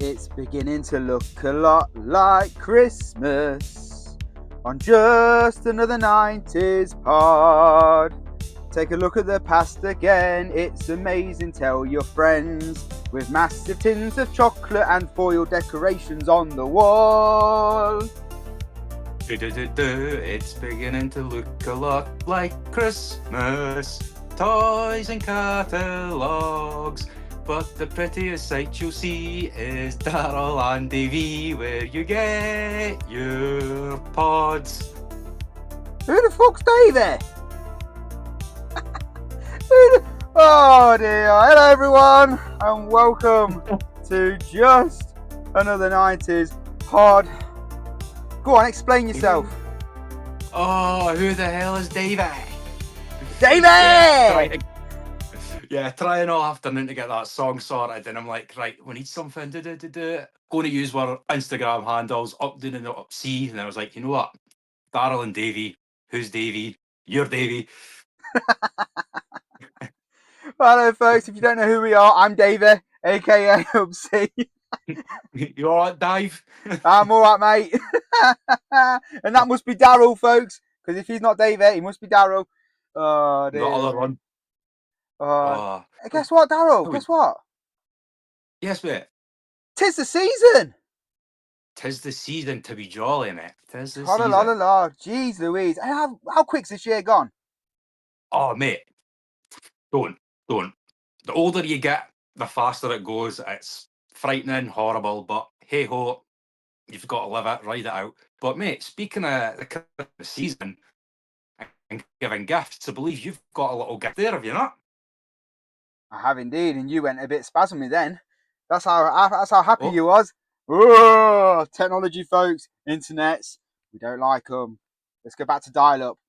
It's beginning to look a lot like Christmas on just another 90s pod. Take a look at the past again, it's amazing, tell your friends. With massive tins of chocolate and foil decorations on the wall. It's beginning to look a lot like Christmas. Toys and catalogues. But the prettiest sight you'll see is Darryl and Davey, where you get your pods. Who the fuck's Davey? Oh dear. Hello everyone and welcome to just another 90s pod. Go on, explain yourself. Oh, who the hell is Davey? Davey! Trying all afternoon to get that song sorted, and I'm like, right, we need something. Going to use our Instagram handles, up, down, and up, see. And I was like, you know what? Darryl and Davey. Who's Davey? You're Davey. Hello folks, if you don't know who we are, I'm Davey, aka Upsy. You alright, Dave? I'm alright, mate. And that must be Darryl, folks, because if he's not Davey, he must be Darryl. Oh dear. The other one. Guess what, Darryl? Guess what? Yes, mate. 'Tis the season. 'Tis the season to be jolly, mate. 'Tis the La season. la la. Jeez Louise. How quick's this year gone? Oh, mate. Don't. The older you get, the faster it goes. It's frightening, horrible, but hey ho, you've got to live it, ride it out. But mate, speaking of the Christmas season and giving gifts, I believe you've got a little gift there, have you not? I have indeed, and you went a bit spasmy then. That's how happy you was. Oh, technology, folks, internets, we don't like them. Let's go back to dial-up.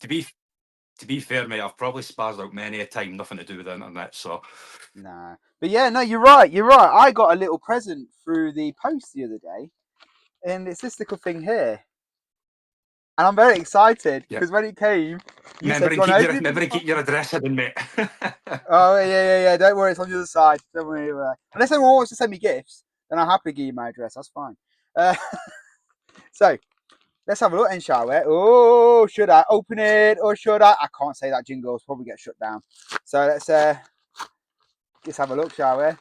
To be fair, mate, I've probably spazzed out many a time, nothing to do with the internet, so. Nah. But yeah, no, you're right. I got a little present through the post the other day, and it's this little thing here. And I'm very excited because when it came, you said, remember to keep your address hidden, mate. Oh, yeah. Don't worry, it's on the other side. Don't worry. Unless anyone wants to send me gifts, then I'll happily give you my address. That's fine. So, let's have a look then, shall we? Oh, should I open it or should I? I can't say that jingle. It'll probably get shut down. So, let's have a look, shall we?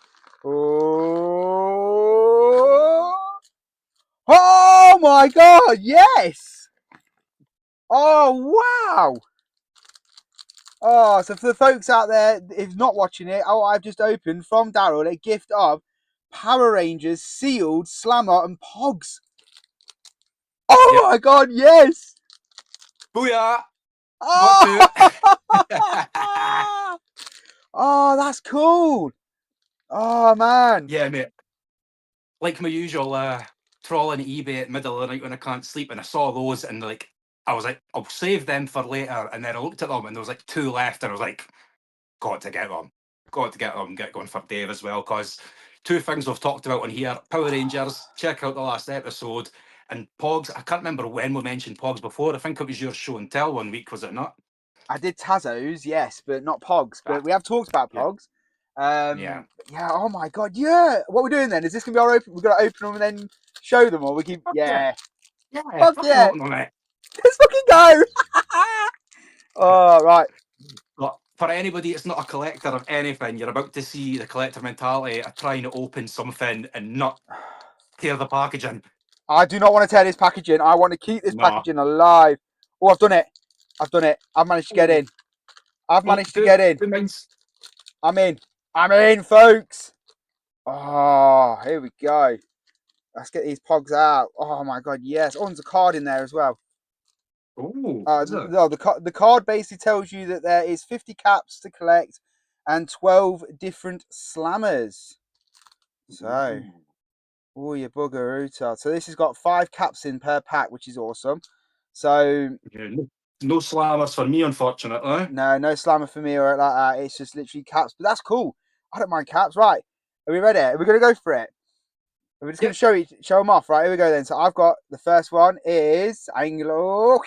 Oh my God, yes! Oh, wow! Oh, so for the folks out there who's not watching it, I've just opened from Darryl a gift of Power Rangers sealed Slammer and Pogs. Oh my God, yes! Booyah! Oh! Oh, that's cool. Oh man. Yeah, mate. Like my usual, trawling eBay at middle of the night when I can't sleep, and I saw those, and I was like, I'll save them for later. And then I looked at them, and there was like 2 left, and I was like, got to get them, get going for Dave as well, because 2 things we've talked about on here: Power Rangers. Check out the last episode, and Pogs. I can't remember when we mentioned Pogs before. I think it was your show and tell one week, was it not? I did Tazos, yes, but not Pogs. But we have talked about Pogs. Yeah. Oh my God. Yeah. What we're doing then? Is this gonna be our open? We're gonna open them and then show them, or we keep. Yeah. Fuck yeah. Let's fucking go. Oh right. But for anybody that's not a collector of anything, you're about to see the collector mentality of trying to open something and not tear the packaging. I do not want to tear this packaging. I want to keep this packaging alive. Oh, I've done it. I've managed to get in. I'm in, folks. Oh, here we go. Let's get these Pogs out. Oh my God, yes. Oh, there's a card in there as well. The card basically tells you that there is 50 caps to collect and 12 different slammers. So, oh, you bugger. So this has got 5 caps in per pack, which is awesome. So no slammers for me, unfortunately. No slammer for me or like that. It's just literally caps, but that's cool. I don't mind caps. Right, are we ready? Are we gonna go for it? We're just gonna show them off. Right, here we go then. So I've got the first one is Anglo.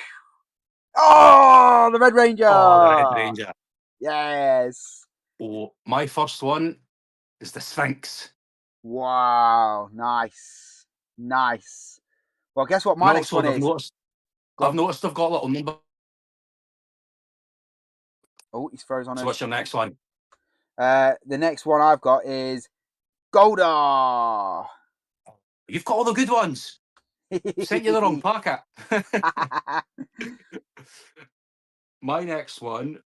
Oh, the Red Ranger. Oh, the Red Ranger. Yes. Oh, my first one is the Sphinx. Wow, nice, nice. Well, guess what my And next also, one is? Go I've on. noticed they've got little number. Oh, he's froze on So us. what's your next one? The next one I've got is Goldar. You've got all the good ones. Sent you the wrong packet. My next one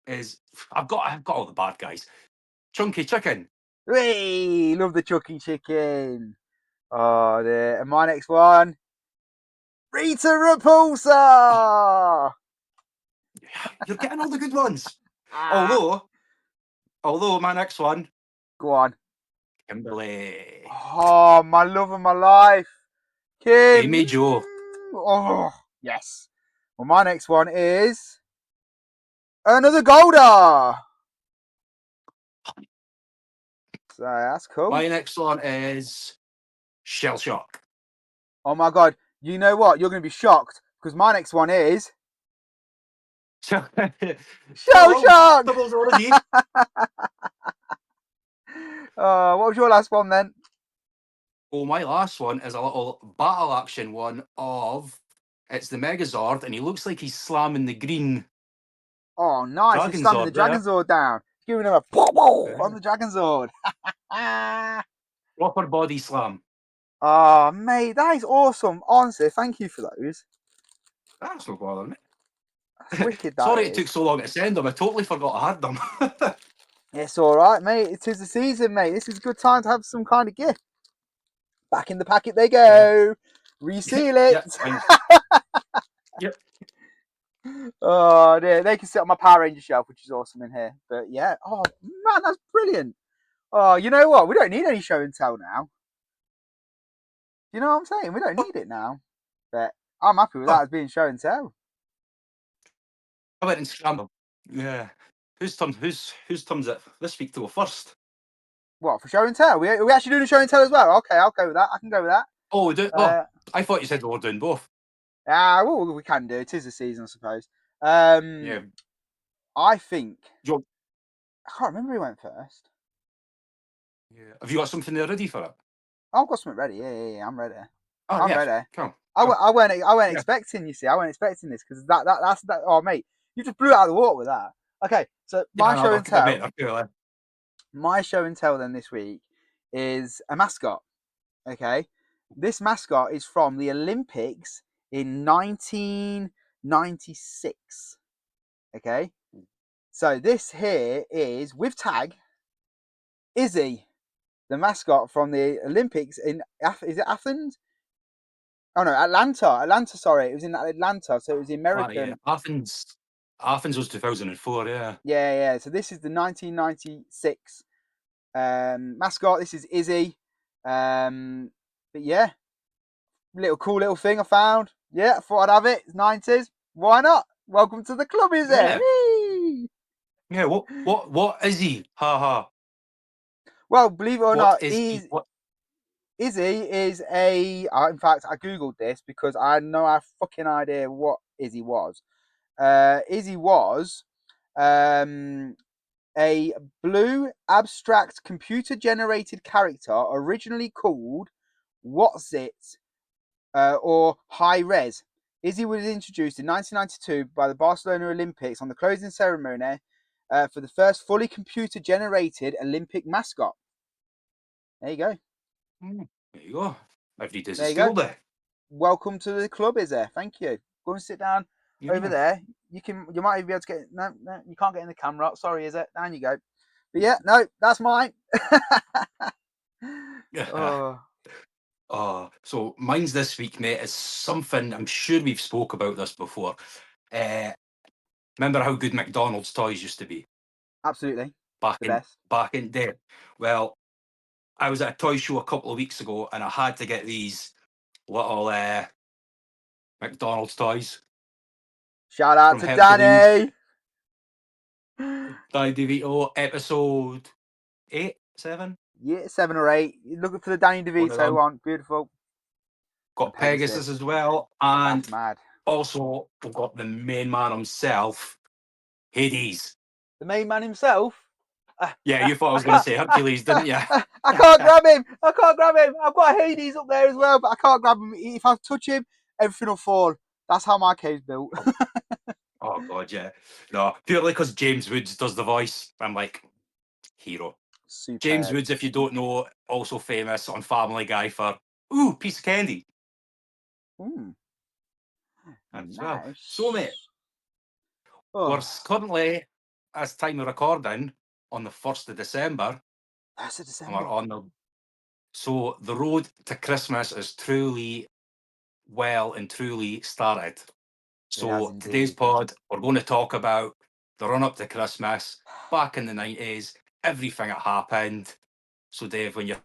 is I've got all the bad guys. Chunky chicken. Hey, love the Chucky chicken. Oh, dear. And my next one, Rita Repulsa. You're getting all the good ones. Ah, Although my next one, go on. Kimberly. Oh, my love of my life, Kim. Amy Joe. Oh, yes. Well, my next one is another Goldar. So that's cool. My next one is Shell Shock. Oh my god. You know what? You're going to be shocked because my next one is Shell Shock. Doubles already. What was your last one then? Well, my last one is a little battle action one of it's the Megazord, and he looks like he's slamming the green Oh, nice. He's Dragon slamming the Zord there. Dragon Zord down. He's giving him a on the Dragon Zord. Proper body slam. Oh, mate, that is awesome. Honestly, thank you for those. That's no bother me. That's wicked, that Sorry it is. took so long to send them. I totally forgot I had them. It's all right, mate. It is the season, mate. This is a good time to have some kind of gift. Back in the packet they go. Reseal it. Yeah, thanks. Yep. Oh, dear. They can sit on my Power Ranger shelf, which is awesome in here. But yeah, oh man, that's brilliant. Oh, you know what? We don't need any show and tell now. You know what I'm saying? We don't need it now. But I'm happy with that as being show and tell. I went and scrambled. Yeah. Whose turns it this week to go first? What, for show and tell? We actually doing a show and tell as well? Okay, I'll go with that. I can go with that. Oh, we do. I thought you said we were doing both. Well, we can do. It is the season, I suppose. Yeah. I think You, I can't remember who went first. yeah. Have you got something there ready for it? I've got something ready. Yeah, I'm ready. Oh, I'm yeah. ready. Come. I weren't Yeah. expecting. You see, I weren't expecting this because that's that. Oh, mate, you just blew it out of the water with that. Okay, so my show and tell. My show and tell then this week is a mascot. Okay, this mascot is from the Olympics in 1996. Okay, so this here is with tag Izzy, the mascot from the Olympics in is it Athens? Oh no, Atlanta. Atlanta. Sorry, it was in Atlanta. So it was the American. Yeah. Athens was 2004. Yeah. Yeah. So this is the 1996 mascot. This is Izzy. But yeah, cool little thing I found. Yeah, I thought I'd have it. It's 90s. Why not? Welcome to the club, Izzy. Yeah. Whee! Yeah. What is he? Ha ha. Well, believe it or What not, is he? What? Izzy is a. In fact, I googled this because I had no fucking idea what Izzy was. Izzy was a blue abstract computer generated character originally called What's It or High Res. Izzy was introduced in 1992 by the Barcelona Olympics on the closing ceremony for the first fully computer generated Olympic mascot. There you go. There you go. Every day's a There you school go. day. Welcome to the club, Izzy. Thank you. Go and sit down over there. You might even be able to get. No, you can't get in the camera. Sorry, Izzy. Down you go. But yeah, no, that's mine. Oh. So mine's this week, mate, is something I'm sure we've spoke about this before. Remember how good McDonald's toys used to be Absolutely. back The in best. back in day? Well, I was at a toy show a couple of weeks ago, and I had to get these little McDonald's toys Shout out from to Hercules. Danny. Danny DeVito, episode 8, 7. Yeah, 7 or 8. You're looking for the Danny One of DeVito them. one. Beautiful. And Got Pegasus as well, and That's mad. also we've got the main man himself, Hades. The main man himself. Yeah, you thought I I was going to can't. say Hercules, didn't you? I can't grab him. I can't grab him. I've got Hades up there as well, but I can't grab him. If I touch him, everything will fall. That's how my cave's built. Oh God, yeah. No, purely because James Woods does the voice. I'm like, hero. James Superb. Woods, if you don't know, also famous on Family Guy for piece of candy Mm, as well. So mate, nice. we're Oh, currently, as time of recording, on the 1st of December, that's a and we're December. on the road to Christmas is truly well and truly started. It has So today's indeed. pod, we're going to talk about the run up to Christmas, back in the 90s, everything that happened. So Dave, when you're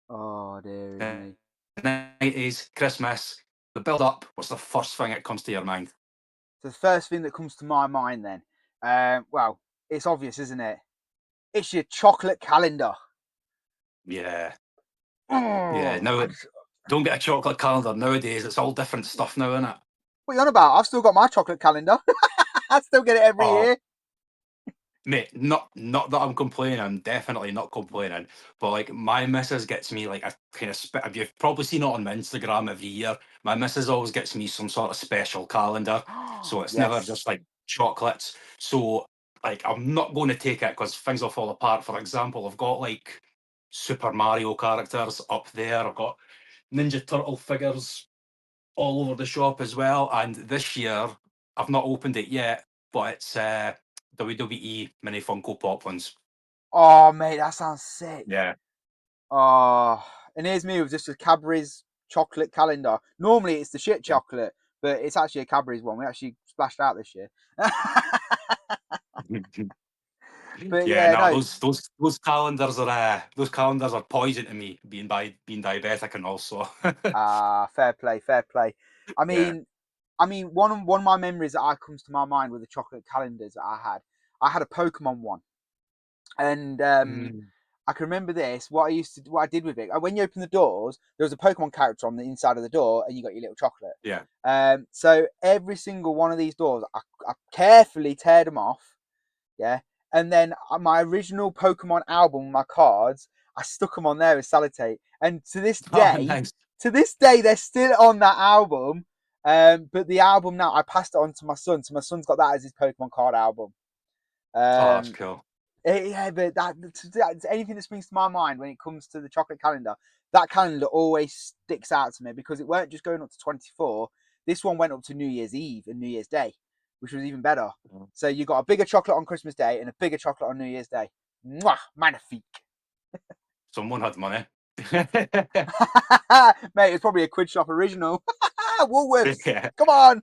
Oh, dearie me. 90s, Christmas, the build up, what's the first thing that comes to your mind? So the first thing that comes to my mind then, well, it's obvious, isn't it? It's your chocolate calendar. Yeah, yeah. Oh, Now, don't get a chocolate calendar nowadays. It's all different stuff now, isn't it? what are you on about? I've still got my chocolate calendar. I still get it every Oh, year. mate, not that I'm complaining. I'm definitely not complaining. But like my missus gets me like a kind of you've probably seen it on my Instagram every year. My missus always gets me some sort of special calendar, so it's never Yes. just like chocolates. So like I'm not going to take it because things will fall apart. For example, I've got like Super Mario characters up there. I've got Ninja Turtle figures all over the shop as well. And this year, I've not opened it yet, but it's WWE mini Funko Pop ones. Oh, mate, that sounds sick. Yeah. Oh, and here's me with just a Cadbury's chocolate calendar. Normally it's the shit Yeah. chocolate, but it's actually a Cadbury's one. We actually splashed out this year. But Yeah, yeah, no, no. those calendars are poison to me, being diabetic and also. Fair play, fair play. I Yeah. mean, one of my memories that comes to my mind with the chocolate calendars that I had a Pokemon one, and Mm, I can remember this. What I did with it. When you open the doors, there was a Pokemon character on the inside of the door, and you got your little chocolate. yeah. So every single one of these doors, I carefully teared them off. Yeah, and then my original Pokemon album, my cards, I stuck them on there with sellotape, and Oh, nice. to this day, they're still on that album. But the album now, I passed it on to my son, so my son's got that as his Pokemon card album. Oh, that's Um, cool. yeah, but that's anything that springs to my mind when it comes to the chocolate calendar. That calendar always sticks out to me because it weren't just going up to 24. This one went up to New Year's Eve and New Year's Day, which was even better. Mm. So you got a bigger chocolate on Christmas Day and a bigger chocolate on New Year's Day. Mwah, magnifique. Someone had money. Mate, it's probably a Quid Shop original. Woolworths, Yeah. come on.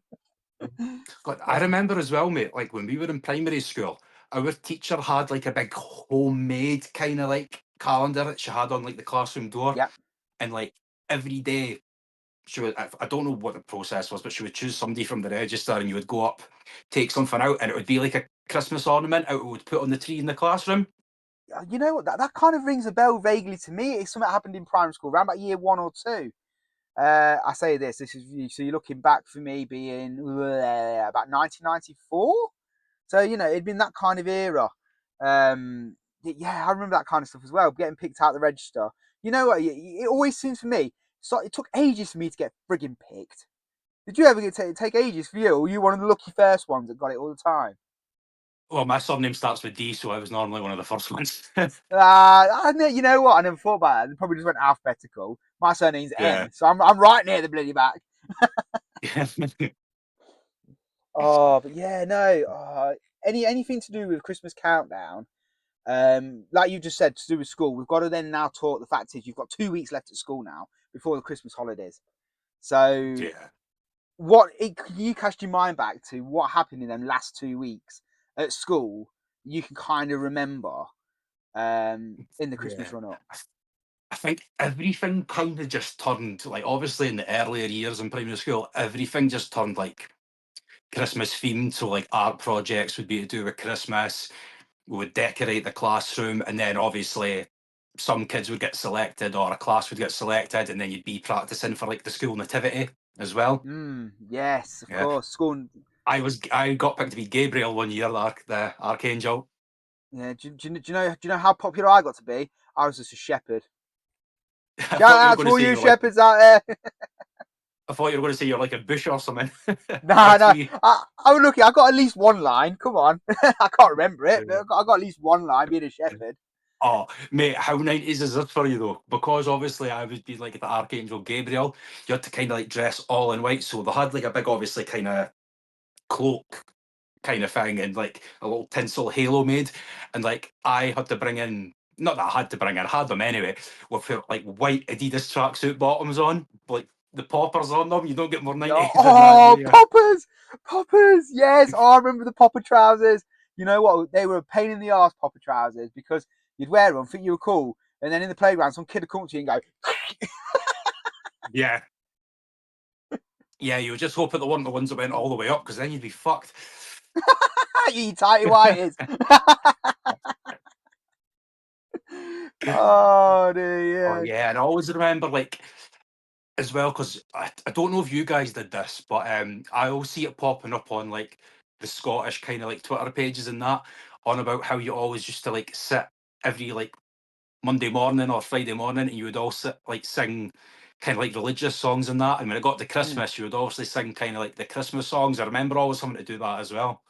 God, I remember as well, mate, like when we were in primary school, our teacher had like a big homemade kind of like calendar that she had on like the classroom door. Yep. And like every day she would, I don't know what the process was, but she would choose somebody from the register and you would go up, take something out, and it would be like a Christmas ornament out would put on the tree in the classroom. You know what? That kind of rings a bell vaguely to me. It's something that happened in primary school, around about year 1 or 2. I say this is so you're looking back for me being about 1994. So it'd been that kind of era. Yeah, I remember that kind of stuff as well. Getting picked out the register. You know what? It always seems for me. So it took ages for me to get frigging picked. Did you ever take ages for you? Or were you one of the lucky first ones that got it all the time? Well, my surname starts with D, so I was normally one of the first ones. You know what? I never thought about that. They probably just went alphabetical. My surname's Yeah. N, so I'm right near the bloody back. Oh, but yeah, no. Anything to do with Christmas countdown? Like you just said, to do with school, we've got to then now talk. The fact is, you've got 2 weeks left at school now before the Christmas holidays. So, Yeah. can you cast your mind back to what happened in them last 2 weeks at school? You can kind of remember in the Yeah. Christmas run up. I think everything kind of just turned like obviously in the earlier years in primary school, everything just turned like Christmas themed. So like art projects would be to do with Christmas. We would decorate the classroom, and then obviously some kids would get selected or a class would get selected, and then you'd be practicing for like the school nativity as well. Yes, of Yeah. course. School. I got picked to be Gabriel one year, the archangel. Yeah. Do you know how popular I got to be? I was just a shepherd. I Shout thought you were out going to to all say you you're like. shepherds out there. I thought you were going to say you're like a bush or something. Nah, A no. tree. I'm lucky. I got at least one line. Come on. I can't remember it, but I got at least one line being a shepherd. Oh, mate, how 90s is this for you though? Because obviously I would be like the Archangel Gabriel. You had to kind of like dress all in white. So they had like a big, obviously, kind of cloak kind of thing and like a little tinsel halo made. And like I had to bring in, not that I had to bring in, I had them anyway, with like white Adidas tracksuit bottoms on, like the poppers on them. You don't get more Yeah. 90s than that, do Oh, you? poppers. Yes. Oh, I remember the popper trousers. You know what? They were a pain in the ass, popper trousers, because you'd wear them, think you were cool, and then in the playground, some kid would come to you and go, Yeah. Yeah, you would just hope that they weren't the ones that went all the way up because then you'd be fucked. you tighty whities. Oh, Oh, dear, yeah. yeah. And I always remember, like, as well, because I don't know if you guys did this, but I always see it popping up on, like, the Scottish kind of, like, Twitter pages and that, on about how you always used to, like, sit every, like, Monday morning or Friday morning and you would all sit, like, sing kind of, like, religious songs and that. And when it got to Mm. Christmas, you would obviously sing kind of, like, the Christmas songs. I remember always having to do that as well.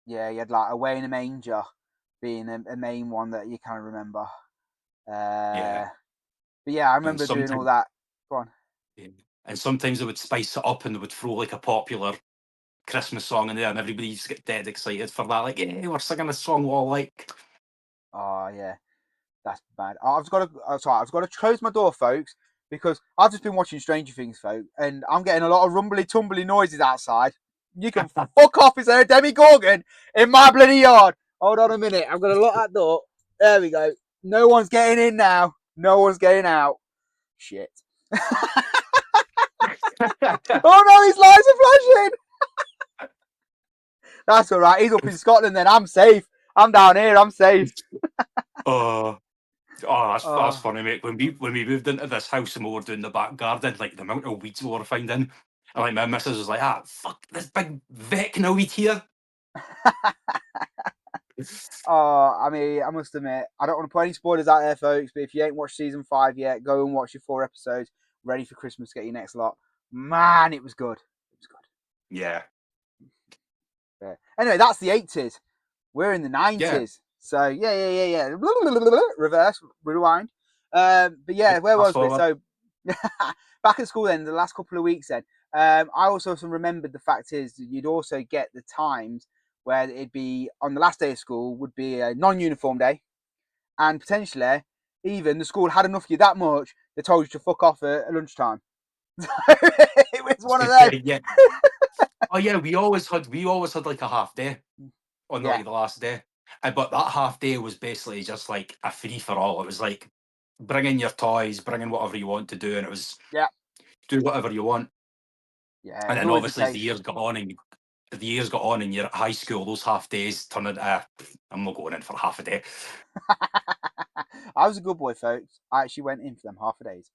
Yeah, you had like Away in a Manger being a main one that you kind of remember. Yeah. But yeah, I And remember doing all sometimes, that. Go on. yeah. And sometimes they would spice it up and they would throw like a popular Christmas song in there, and everybody used to get dead excited for that. Like, yeah, we're singing a song we all like. Oh, yeah. That's bad. I've got to close my door, folks, because I've just been watching Stranger Things, folks, and I'm getting a lot of rumbly tumbly noises outside. You can fuck off, is there a Demi Gorgon in my bloody yard? Hold on a minute, I'm gonna lock that door. There we go. No one's getting in now. No one's getting out. Shit. Oh no, his lights are flashing. That's all right. He's up in Scotland. Then I'm safe. I'm down here. I'm safe. Oh, oh, that's Oh. funny, mate. When we moved into this house and we were doing the back garden, like the amount of weeds we were finding, and like my missus was like, "Ah, fuck, this big vecna weed here." Oh, I mean, I must admit, I don't want to put any spoilers out there, folks. But if you ain't watched season 5 yet, go and watch your 4 episodes. Ready for Christmas? Get your next lot. Man, it was good. It was good. Yeah, Yeah. Anyway, that's the 80s. We're in the yeah. 90s. So yeah. Reverse, rewind. But yeah, where Fast was we? forward. So back at school then, the last couple of weeks then. I also remembered the fact is that you'd also get the times where it'd be on the last day of school would be a non-uniform day, and potentially even the school had enough of you that much they told you to fuck off at lunchtime. It was one of them. Yeah. Oh yeah, we always had like a half day on Yeah, like the last day. But that half day was basically just like a free for all. It was like bring in your toys, bring in whatever you want to do, and it was yeah, do whatever you want. yeah. It And was then always the obviously as case. the years got on and you're at high school, those half days turn into I'm not going in for half a day. I was a good boy, folks. I actually went in for them half a days.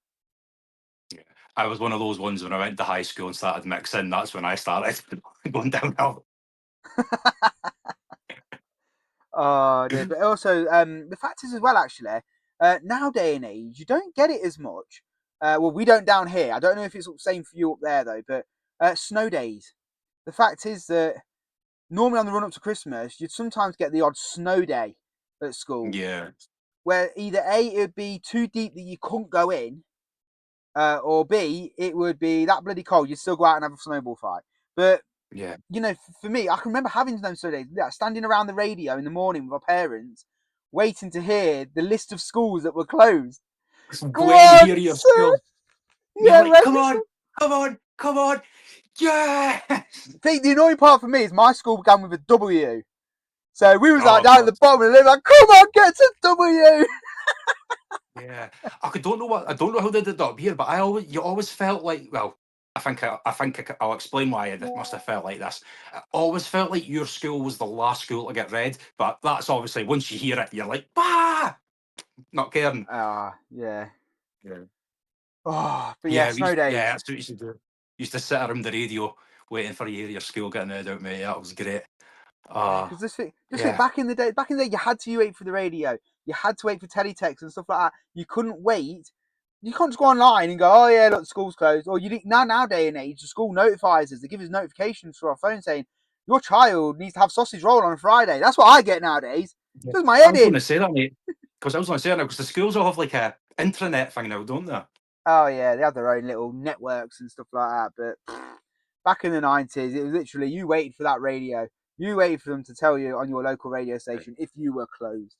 Yeah. I was one of those ones when I went to high school and started mixing, that's when I started going downhill. Oh dear. But also, the fact is as well, actually, now day and age, you don't get it as much. Well, we don't down here. I don't know if it's the same for you up there though. But snow days. The fact is that normally on the run up to Christmas, you'd sometimes get the odd snow day at school, Yeah. where either A, it would be too deep that you couldn't go in, or B, it would be that bloody cold. You'd still go out and have a snowball fight. But Yeah. you know, for me, I can remember having those sort of days, standing around the radio in the morning with our parents, waiting to hear the list of schools that were closed. Come Waiting to on, hear your sir. school. You're Yeah, like, register. come on, come on, come on. Yes. The annoying part for me is my school began with a W. So we was Oh like down at the god. bottom of the list, like, come on, get to W. Yeah, I don't know how they did it up here, but you always felt like, well, I'll explain why I must have felt like this. I always felt like your school was the last school to get read, but that's obviously once you hear it, you're like, bah, not caring. Yeah. Yeah, Oh, but yeah, yeah, snow days. that's what we used to do. Used to sit around the radio waiting for you, your school getting read out, mate. That was great. Yeah, because just think Yeah, back in the day, you had to wait for the radio, you had to wait for teletext and stuff like that. You couldn't wait. You can't just go online and go, oh yeah, look, school's closed. Or you now day and age, the school notifies us. They give us notifications through our phone saying your child needs to have sausage roll on a Friday. That's what I get nowadays. yeah. Does my I head was going in. to say that, mate, because I was going to say that now because the schools all have like a intranet thing now, don't they? Oh yeah, they have their own little networks and stuff like that. But back in the 90s, it was literally you waited for that radio. You waited for them to tell you on your local radio station if you were closed.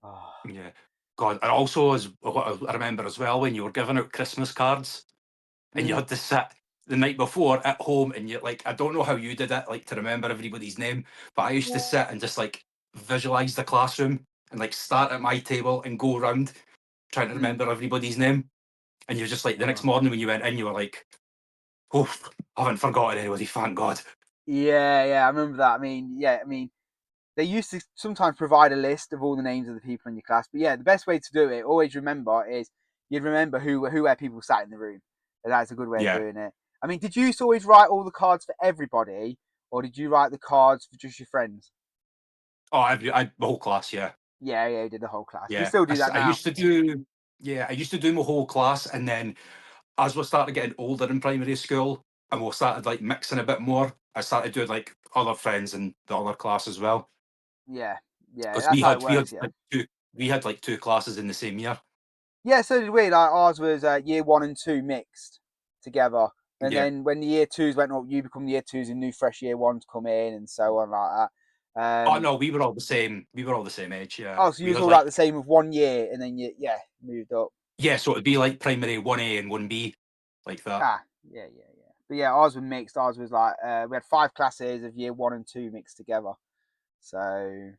Oh. Yeah. God, and also as what I remember as well when you were giving out Christmas cards and you Mm. had to sit the night before at home and you like I don't know how you did it like to remember everybody's name, but I used to sit and just like visualize the classroom and like start at my table and go around trying to Mm. remember everybody's name. And you're just like the next Oh. morning when you went in, you were like, oh, I haven't forgotten anybody, thank God. Yeah, I remember that. I mean, they used to sometimes provide a list of all the names of the people in your class. But yeah, the best way to do it, always remember, is you'd remember where people sat in the room. And that's a good way of Yeah. doing it. I mean, did you used to always write all the cards for everybody, or did you write the cards for just your friends? Oh, the whole class, yeah. Yeah, you did the whole class. We Yeah. still do that I now. used to do, yeah, I used to do my whole class. And then as we started getting older in primary school and we started like mixing a bit more, I started doing like other friends in the other class as well. Yeah, Because that's how it works. Yeah, we had like two classes in the same year. yeah. So did we. Like ours was year 1 and 2 mixed together, and Yeah. then when the year twos went up, you become the year twos, and new fresh year ones come in, and so on like that. Oh no, we were all the same. We were all the same age. Yeah, Oh, so you we was had all like like the same of 1 year, and then you moved up. yeah, so it'd be like primary 1A and 1B, like that. Yeah. But yeah, ours was mixed. Ours was like we had 5 classes of year 1 and 2 mixed together. So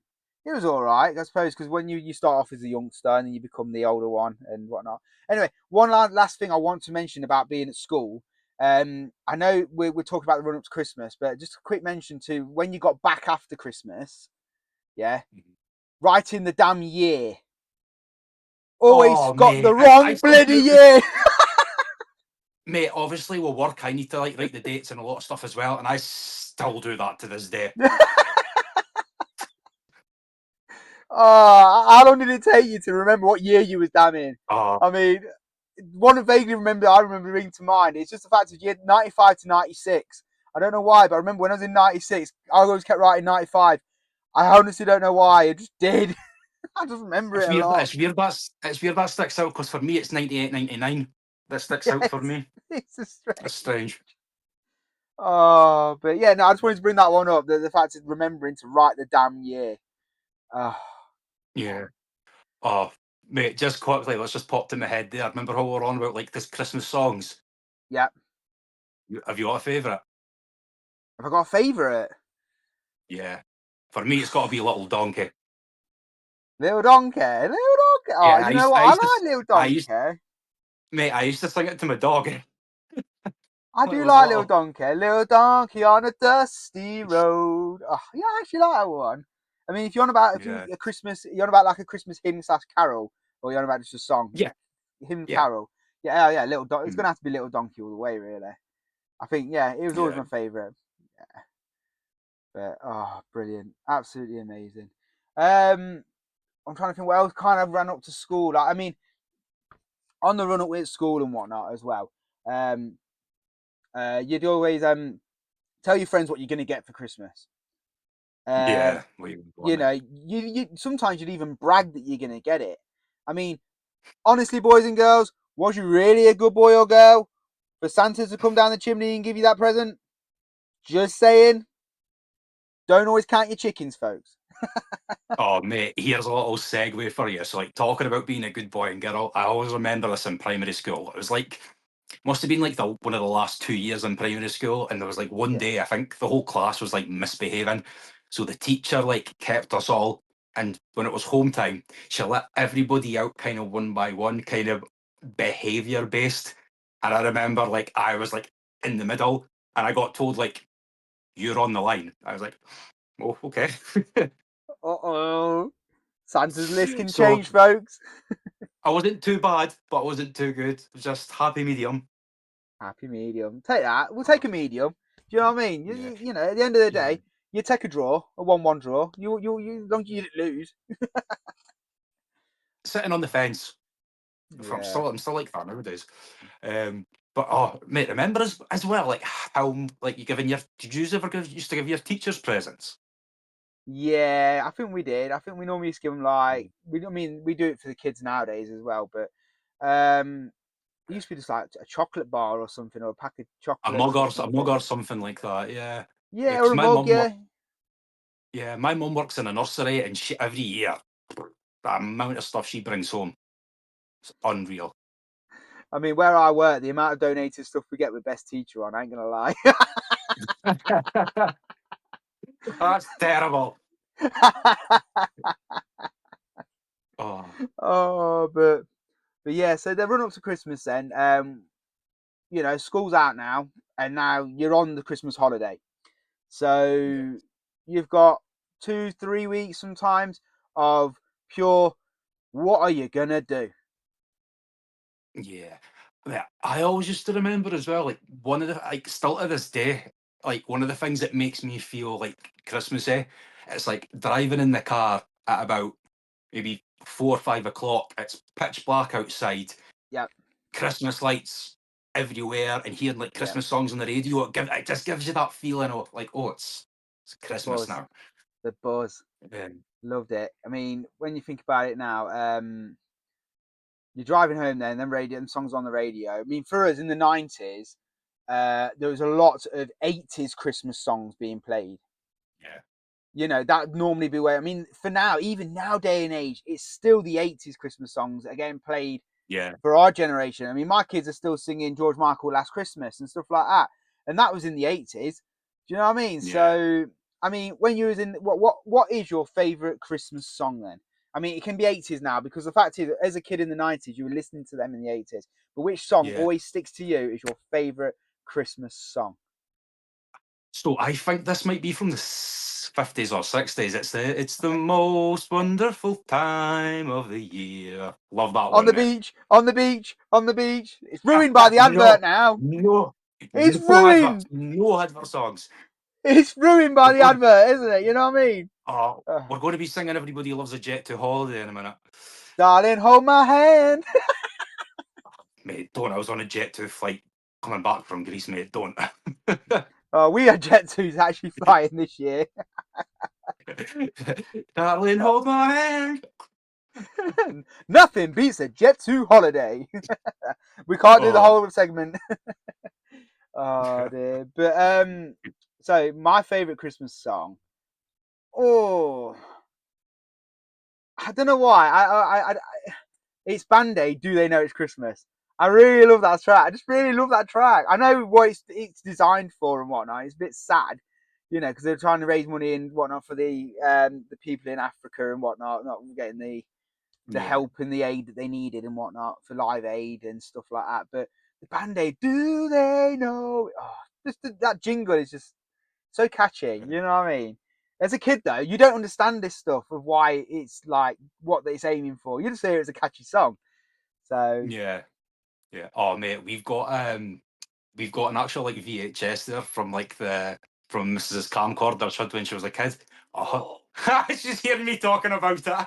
it was all right, I suppose, because when you start off as a youngster and then you become the older one and whatnot. Anyway, one last thing I want to mention about being at school. I know we're talking about the run up to Christmas, but just a quick mention to when you got back after Christmas. Yeah, Mhm. writing the damn year. Always Oh got mate, the I wrong still bloody do. year. Mate, obviously with work I need to like write the dates and a lot of stuff as well, and I still do that to this day. Oh, how long did it take you to remember what year you was damn in? Oh I mean, one vaguely remember I remember bringing to mind. It's just the fact of year 95 to 96. I don't know why, but I remember when I was in 96, I always kept writing 95. I honestly don't know why. I just did. I just remember it it's a weird. lot. It's weird that sticks out because for me it's 98, 99 that sticks out for Yes, me. it's a strange. That's strange. Oh, but yeah, no, I just wanted to bring that one up. The fact of remembering to write the damn year. Oh, Yeah. Oh mate, just quickly, let's just popped in my head there. Remember how we were on about like this Christmas songs? yeah. Have you got a favourite? Have I got a favourite? Yeah. For me it's gotta be Little Donkey. Little Donkey. Little Donkey. Oh, Yeah, you know what? I I used to like Little I used Donkey. mate, I used to sing it to my dog I when I do was like Little little. Donkey. Little Donkey on a dusty road. Oh, yeah, I actually like that one. I mean, if you're on about if you Yeah. a Christmas, you're on about like a Christmas hymn slash carol, or you're on about just a song, Yeah. hymn Yeah. carol. Yeah, yeah, Little Donkey. It's Mm, gonna have to be Little Donkey all the way, really. I think, yeah, it was always yeah. my favourite. Yeah, but oh, brilliant, absolutely amazing. Um, I'm trying to think what else kind of ran up to school. Like, I mean, on the run up with school and whatnot as well. Um, you'd always tell your friends what you're gonna get for Christmas. Um, Yeah. What you you want know, it. you sometimes you'd even brag that you're gonna get it. I mean, honestly, boys and girls, was you really a good boy or girl for Santa to come down the chimney and give you that present? Just saying. Don't always count your chickens, folks. Oh mate, here's a little segue for you. So like talking about being a good boy and girl, I always remember this in primary school. It was like must have been like the one of the last 2 years in primary school, and there was like one Yeah. day I think the whole class was like misbehaving, so the teacher like kept us all, and when it was home time, she let everybody out kind of one by one, kind of behavior based, and I remember like I was like in the middle, and I got told like you're on the line. I was like, oh okay. Uh oh. Santa's list can So change, folks. I wasn't too bad, but I wasn't too good. Just happy medium. Happy medium. Take that. We'll take a medium. you know what I mean? Yeah, You know, at the end of the yeah. day, you take a draw, a 1-1 draw. As long as you didn't lose. Sitting on the fence. Yeah. I'm still like that nowadays. But oh, mate, remember as well, like how like you giving your did you ever used to give your teachers presents? Yeah, I think we did. I think we normally just give them like I mean we do it for the kids nowadays as well, but it used to be just like a chocolate bar or something, or a pack of chocolates or A mug something. or something like that. Yeah, yeah. Yeah, or Because a mug. Yeah. my mum works in a nursery, and she every year that amount of stuff she brings home, it's unreal. I mean, where I work, the amount of donated stuff we get with Best Teacher on, I ain't gonna lie. That's terrible. Oh, Oh, but yeah. So they run up to Christmas then. You know, school's out now, and now you're on the Christmas holiday. yeah. So you've got 2-3 weeks sometimes of pure. What are you gonna do? Yeah. Yeah. I always used to remember as well, like one of the like still to this day, like one of the things that makes me feel like Christmassy, it's like driving in the car at about maybe 4 or 5 o'clock. It's pitch black outside, Yep, Christmas lights everywhere, and hearing like yep. Christmas songs on the radio. It just gives you that feeling of like, oh, it's The Christmas buzz, now. the buzz. Um, Loved it. I mean, when you think about it now, you're driving home then, radio and songs on the radio. I mean, for us in the 90s, there was a lot of 80s Christmas songs being played. yeah, You know, that'd normally be where, I mean, for now, even now day and age, it's still the 80s Christmas songs that are getting played yeah, for our generation. I mean, my kids are still singing George Michael Last Christmas and stuff like that. And that was in the 80s. Do you know what I mean? yeah, So, I mean, when you was in, what is your favourite Christmas song then? I mean, it can be 80s now because the fact is, as a kid in the 90s, you were listening to them in the 80s. But which song yeah. always sticks to you is your favourite Christmas song? So I think this might be from the 50s or 60s. It's the Okay. most wonderful time of the year. Love that On one, the mate. beach, on the beach, on the beach. It's ruined by the advert No, now. no, It's no adverts, ruined. no advert songs. It's ruined by We're the going, advert, isn't it? You know what I mean? Uh, we're going to be singing "Everybody Loves a Jet to Holiday" in a minute. Darling, hold my hand. Mate, don't. I was on a jet to flight coming back from Greece, mate. Don't. Oh, we had Jet 2s actually flying this year. Darling, hold my hand. Nothing beats a Jet 2 holiday. We can't do the Oh, whole segment. Oh dear. But so my favourite Christmas song. Oh, I don't know why. It's Band Aid. Do they know it's Christmas? I really love that track. I just really love that track. I know what it's designed for and whatnot. It's a bit sad, you know, because they're trying to raise money and whatnot for the people in Africa and whatnot, not getting the yeah, help and the aid that they needed and whatnot for Live Aid and stuff like that. But the Band Aid, do they know? Oh, just that jingle is just so catchy. You know what I mean? As a kid, though, you don't understand this stuff of why it's like what it's aiming for. You just hear it as a catchy song. So, yeah, yeah. Oh, mate, we've got an actual like VHS there from like from Mrs. Camcorder she had when she was a kid. Oh, she's hearing me talking about it.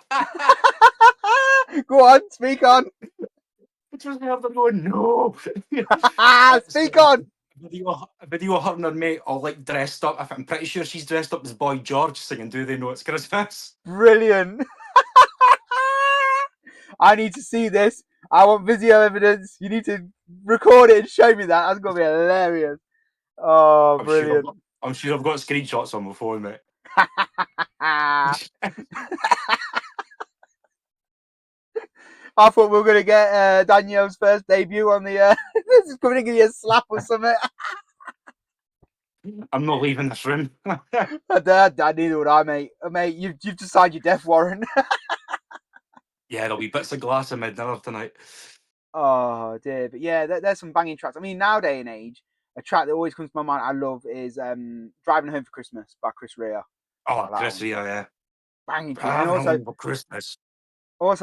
go on, speak on. It was her going, no. It's Speak on. a video of her and her mate all like dressed up. I'm pretty sure she's dressed up as Boy George singing "Do They Know It's Christmas." Brilliant. I need to see this. I want video evidence. You need to record it and show me that. That's going to be hilarious. Oh, I'm sure I've brilliant. got I'm sure I've got screenshots on my phone, mate. I thought we were going to get Danielle's first debut on the. This is coming to give you a slap or something. I'm not leaving this room. Neither would I, mate. Mate, you've decided your death warrant. Yeah, there'll be bits of glass in my dinner tonight. Oh dear, but yeah, there's some banging tracks. I mean, now day and age, a track that always comes to my mind I love is "Driving Home for Christmas" by Chris Rea. I Oh, like that Chris one. Rea, yeah. Banging tune, and Driving also home for Christmas.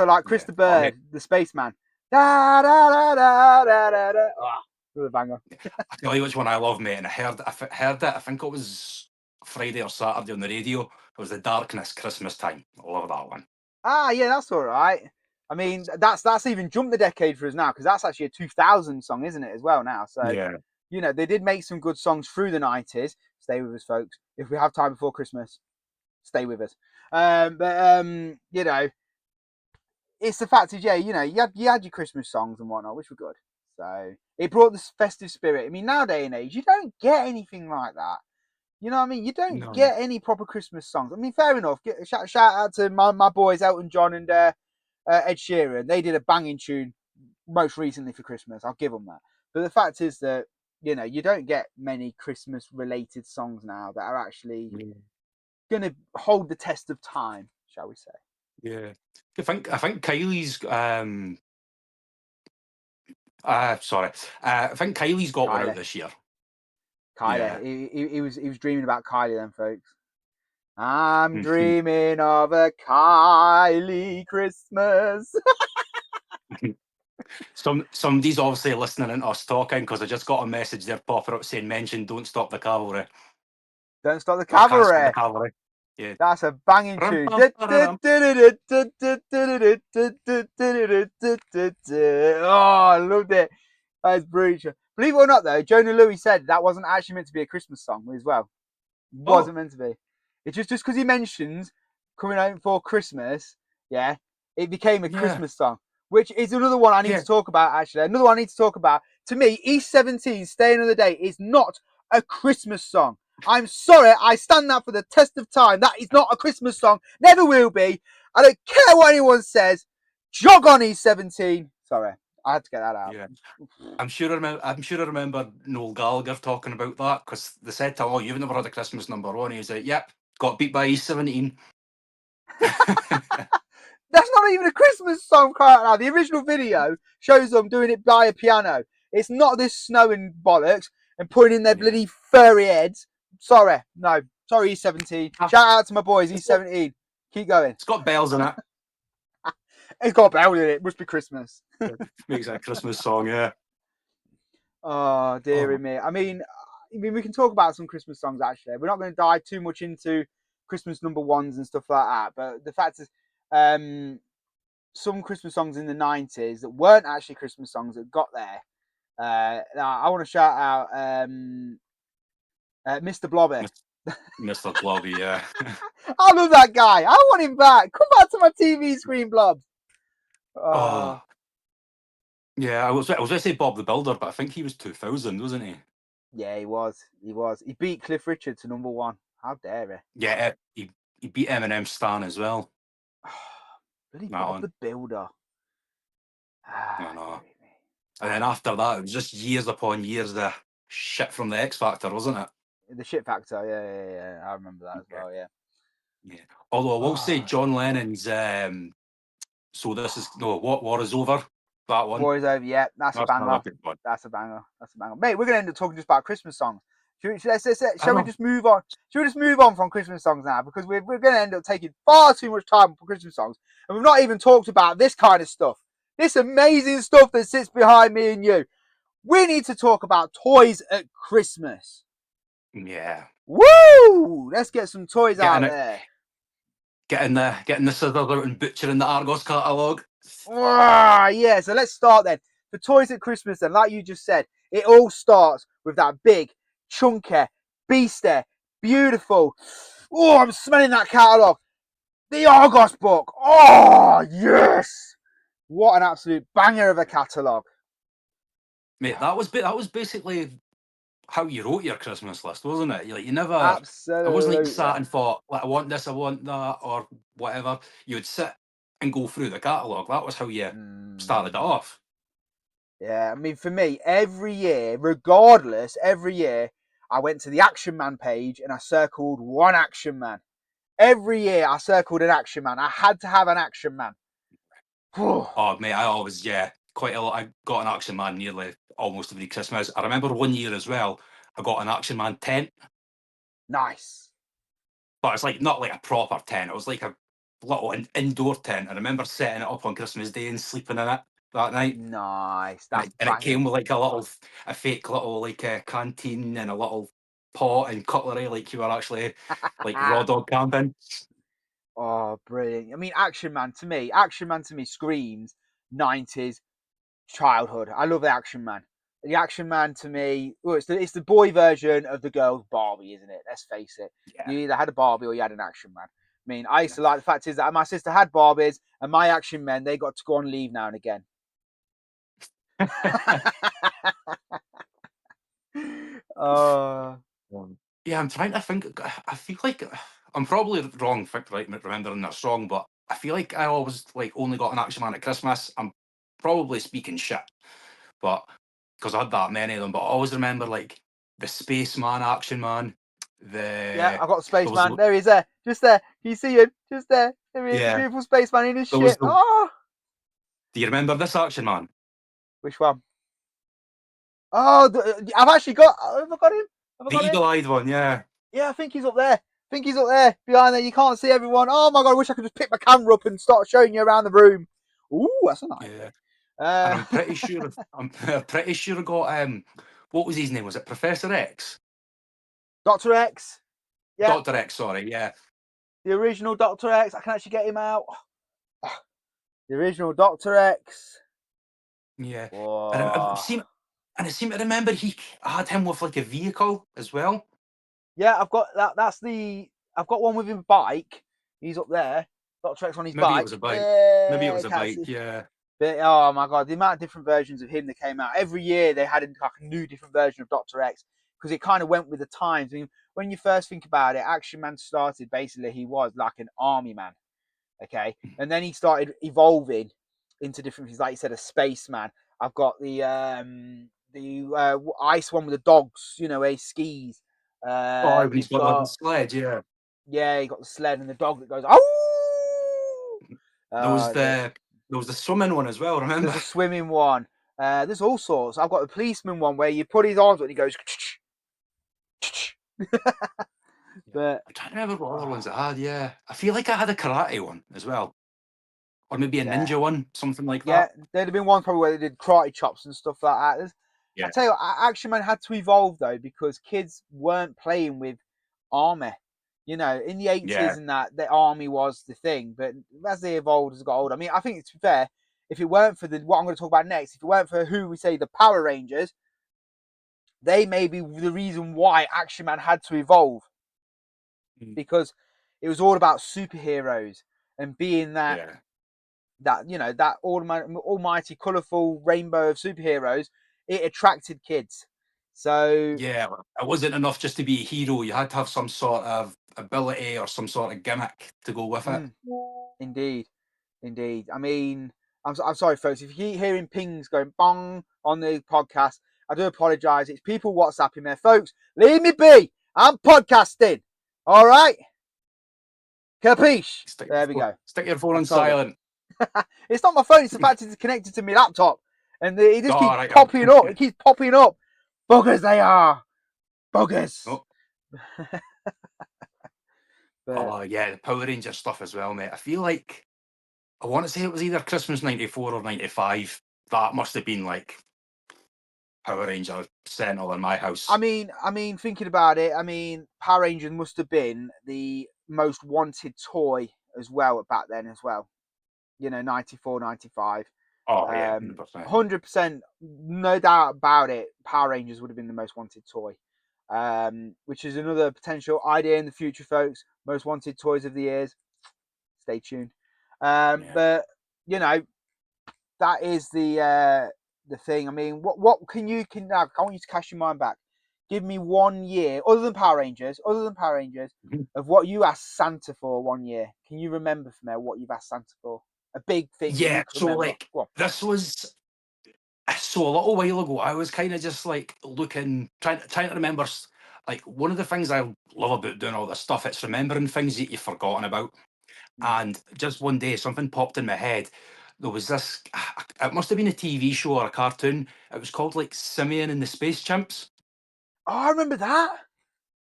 like Chris Yeah. the Oh, mate. Bird, the spaceman. Da da da da da da da. Oh, Another banger. I tell you which one I love, mate, and heard it. I think it was Friday or Saturday on the radio. It was the Darkness Christmas Time. I love that one. Ah, yeah, that's all right. I mean, that's even jumped the decade for us now because that's actually a 2000 song, isn't it, as well now? So, Yeah. you know, they did make some good songs through the 90s. Stay with us, folks. If we have time before Christmas, stay with us. You know, it's the fact is, yeah, you know, you had your Christmas songs and whatnot, which were good. So it brought this festive spirit. I mean, nowadays and age, you don't get anything like that. You know what I mean? You don't No. get any proper Christmas songs. I mean, fair enough. Shout out to my boys Elton John and Ed Sheeran. They did a banging tune most recently for Christmas. I'll give them that. But the fact is that, you know, you don't get many Christmas related songs now that are actually going to hold the test of time, shall we say. Yeah. I think Kylie's sorry. I think Kylie's got one out Kylie. this year. Yeah. He was dreaming about Kylie then, folks. I'm Mhm. dreaming of a Kylie Christmas. Somebody's obviously listening into us talking because I just got a message there popping up saying mention Don't Stop the Cavalry. Don't stop the Or Can't Stop the cavalry. Cavalry. Yeah. That's a banging Rum, tune. pum, pararum. Oh, I loved it. That's brilliant. Believe it or not, though, Jonah Louis said that wasn't actually meant to be a Christmas song as well. Oh, Wasn't meant to be. It's just because he mentions coming home for Christmas, yeah, it became a yeah. Christmas song, which is another one I need Yeah. to talk about, actually. Another one I need to talk about. To me, East 17, Stay Another Day, is not a Christmas song. I'm sorry, I stand that for the test of time. That is not a Christmas song. Never will be. I don't care what anyone says. Jog on, East 17. Sorry, I had to get that out. Yeah. I'm sure I remember Noel Gallagher talking about that because they said to him, "Oh, you've never had a Christmas number one." He was like, "Yep, got beat by E17." That's not even a Christmas song right now. The original video shows them doing it by a piano. It's not this snowing bollocks and putting in their Yeah. bloody furry heads. Sorry, no. Sorry, E17. Ah, Shout out to my boys, it's got E17. Keep going. it's got bells in it. It's got a bell in it. Must be Christmas. Yeah. Makes it a Christmas song. Yeah. Oh, dearie Oh me. I mean, we can talk about some Christmas songs, actually. We're not going to dive too much into Christmas number ones and stuff like that. But the fact is, some Christmas songs in the 90s that weren't actually Christmas songs that got there. I want to shout out Mr. Blobby. Mr. Blobby. Yeah. I love that guy. I want him back. Come back to my TV screen, Blob. Oh yeah. I was going to say Bob the Builder, but I think he was 2000, wasn't he? Yeah, he was. He was. He beat Cliff Richard to number one. How dare Yeah. He beat Eminem Stan as well. he? Bloody That Bob one. the Builder. I Ah, know. dearie me. And then after that, it was just years upon years of shit from the X Factor, wasn't it? The shit factor. Yeah. I remember that as Yeah. well. Yeah. Yeah. Although I will say Oh, John Lennon's So This Is No What War Is Over. That one. War is over. Yeah, that's a That's another banger. good one. That's a banger. That's a banger. Mate, we're gonna end up talking just about Christmas songs. I Shall we know. just move on? Shall we just move on from Christmas songs now? Because we're going to end up taking far too much time for Christmas songs. And we've not even talked about this kind of stuff. This amazing stuff that sits behind me and you. We need to talk about toys at Christmas. Yeah. Woo! Let's get some toys Getting out it there. getting the scissors out and butchering the Argos catalogue. Yeah, so let's start then. The toys at Christmas then, like you just said, it all starts with that big, chunky, beastie, beautiful. Oh, I'm smelling that catalogue. The Argos book. Oh, yes. What an absolute banger of a catalogue. Mate, that was basically how you wrote your Christmas list, wasn't it? Like you never it wasn't like you Absolutely. sat and thought, like, I want this, I want that, or whatever. You would sit and go through the catalogue. That was how you started it Mm. off. Yeah, I mean, for me, every year, regardless, every year, I went to the Action Man page and I circled one Action Man. Every year, I circled an Action Man. I had to have an Action Man. Oh mate, I always quite a lot. I got an Action Man nearly almost every Christmas. I remember one year as well. I got an Action Man tent, Nice. but it's like not like a proper tent. It was like a little indoor tent. I remember setting it up on Christmas Day and sleeping in it. that night. Nice. And That's it banging. came with like a fake little like canteen and a little pot and cutlery, like you were actually like raw dog camping. Oh, brilliant. I mean, Action Man to me screams 90s childhood. I love the Action Man. The Action Man to me, well, it's the boy version of the girl's Barbie, isn't it? Let's face it. Yeah. You either had a Barbie or you had an Action Man. I mean, I used Yeah. to like the fact is that my sister had Barbies and my Action Men, they got to go on leave now and again. uh, Yeah, I'm trying to think. I feel like I'm probably wrong for like remembering this wrong, but I feel like I always like only got an Action Man at Christmas. I'm probably speaking shit, but because I had that many of them, but I always remember like the Spaceman Action Man. yeah, The I got the there was Spaceman. There he is there. Just there. Can you see him? Just there. There he is. The yeah, beautiful Spaceman in his there was ship. the. Oh, Do you remember this Action Man? which one? Oh, I've actually got. Have I got him? Have I The got him? eagle-eyed one, yeah. Yeah, I think he's up there. I think he's up there behind there. You can't see everyone. Oh my god, I wish I could just pick my camera up and start showing you around the room. Ooh, that's a nice Yeah. thing. And I'm pretty sure I'm pretty sure I got what was his name? Was it Professor X? Dr. X. Yeah, Dr. X, sorry, yeah. the original Dr. X. I can actually get him out. The original Dr. X. Yeah. And Whoa. I seem to remember I had him with like a vehicle as well. Yeah, I've got that. I've got one with him bike. He's up there. Dr. X on his Maybe it was bike. a bike. Maybe it Yeah, was a can't bike, see. yeah. But oh my god, the amount of different versions of him that came out every year, they had like a new different version of Doctor X because it kind of went with the times. I mean, when you first think about it, Action Man started basically he was like an army man, okay, and then he started evolving into different things. Like you said, a spaceman. I've got the ice one with the dogs, you know, a skis. Oh, when he's You've got the got sledge, yeah. yeah, you got the sled and the dog that goes oh. There was The the swimming one as well, remember? There's a swimming one. There's all sorts. I've got the policeman one where you put his arms up and he goes. Yeah. But I'm trying to remember what other ones I had, yeah. I feel like I had a karate one as well. Or maybe a yeah, ninja one, something like yeah, that. there'd have been ones probably where they did karate chops and stuff like that. I Yeah. tell you, what, Action Man had to evolve though because kids weren't playing with armor. You know, in the 80s Yeah. and that, the army was the thing. But as they evolved, as they got older, I mean, I think it's fair. If it weren't for what I'm going to talk about next, if it weren't for who we say the Power Rangers, they may be the reason why Action Man had to evolve Mm. because it was all about superheroes and being Yeah. that almighty colourful rainbow of superheroes. It attracted kids. So Yeah, it wasn't enough just to be a hero. You had to have some sort of ability or some sort of gimmick to go with it. mm, indeed, indeed. I mean, I'm sorry, folks. If you keep hearing pings going bong on the podcast, I do apologise. It's people WhatsApping me, folks. Leave me be. I'm podcasting. All right, capiche? There we go. Stick your phone I've on told them. silent. It's not my phone. It's the fact it's connected to my laptop, and it just All keeps right. popping up. It keeps popping up. Buggers, they are buggers. Oh, But oh, yeah, the Power Ranger stuff as well, mate. I feel like I want to say it was either Christmas '94 or '95. That must have been like Power Ranger Central in my house. thinking about it, Power Rangers must have been the most wanted toy as well back then as well. You know, 94, 95. Oh yeah, 100%. 100%, no doubt about it. Power Rangers would have been the most wanted toy, which is another potential idea in the future, folks. Most wanted toys of the years. Stay tuned. Yeah. But you know, that is the thing. I mean, what can now? I want you to cast your mind back. Give me 1 year other than Power Rangers, Mhm. of what you asked Santa for 1 year. Can you remember from there what you've asked Santa for? A big thing that Yeah. you can So remember. like Go on. this was so a little while ago. I was kind of just like looking, trying to remember. Like one of the things I love about doing all this stuff, it's remembering things that you've forgotten about. Mm. And just one day, something popped in my head. There was this, it must have been a TV show or a cartoon. It was called like Simeon and the Space Chimps. Oh, I remember that.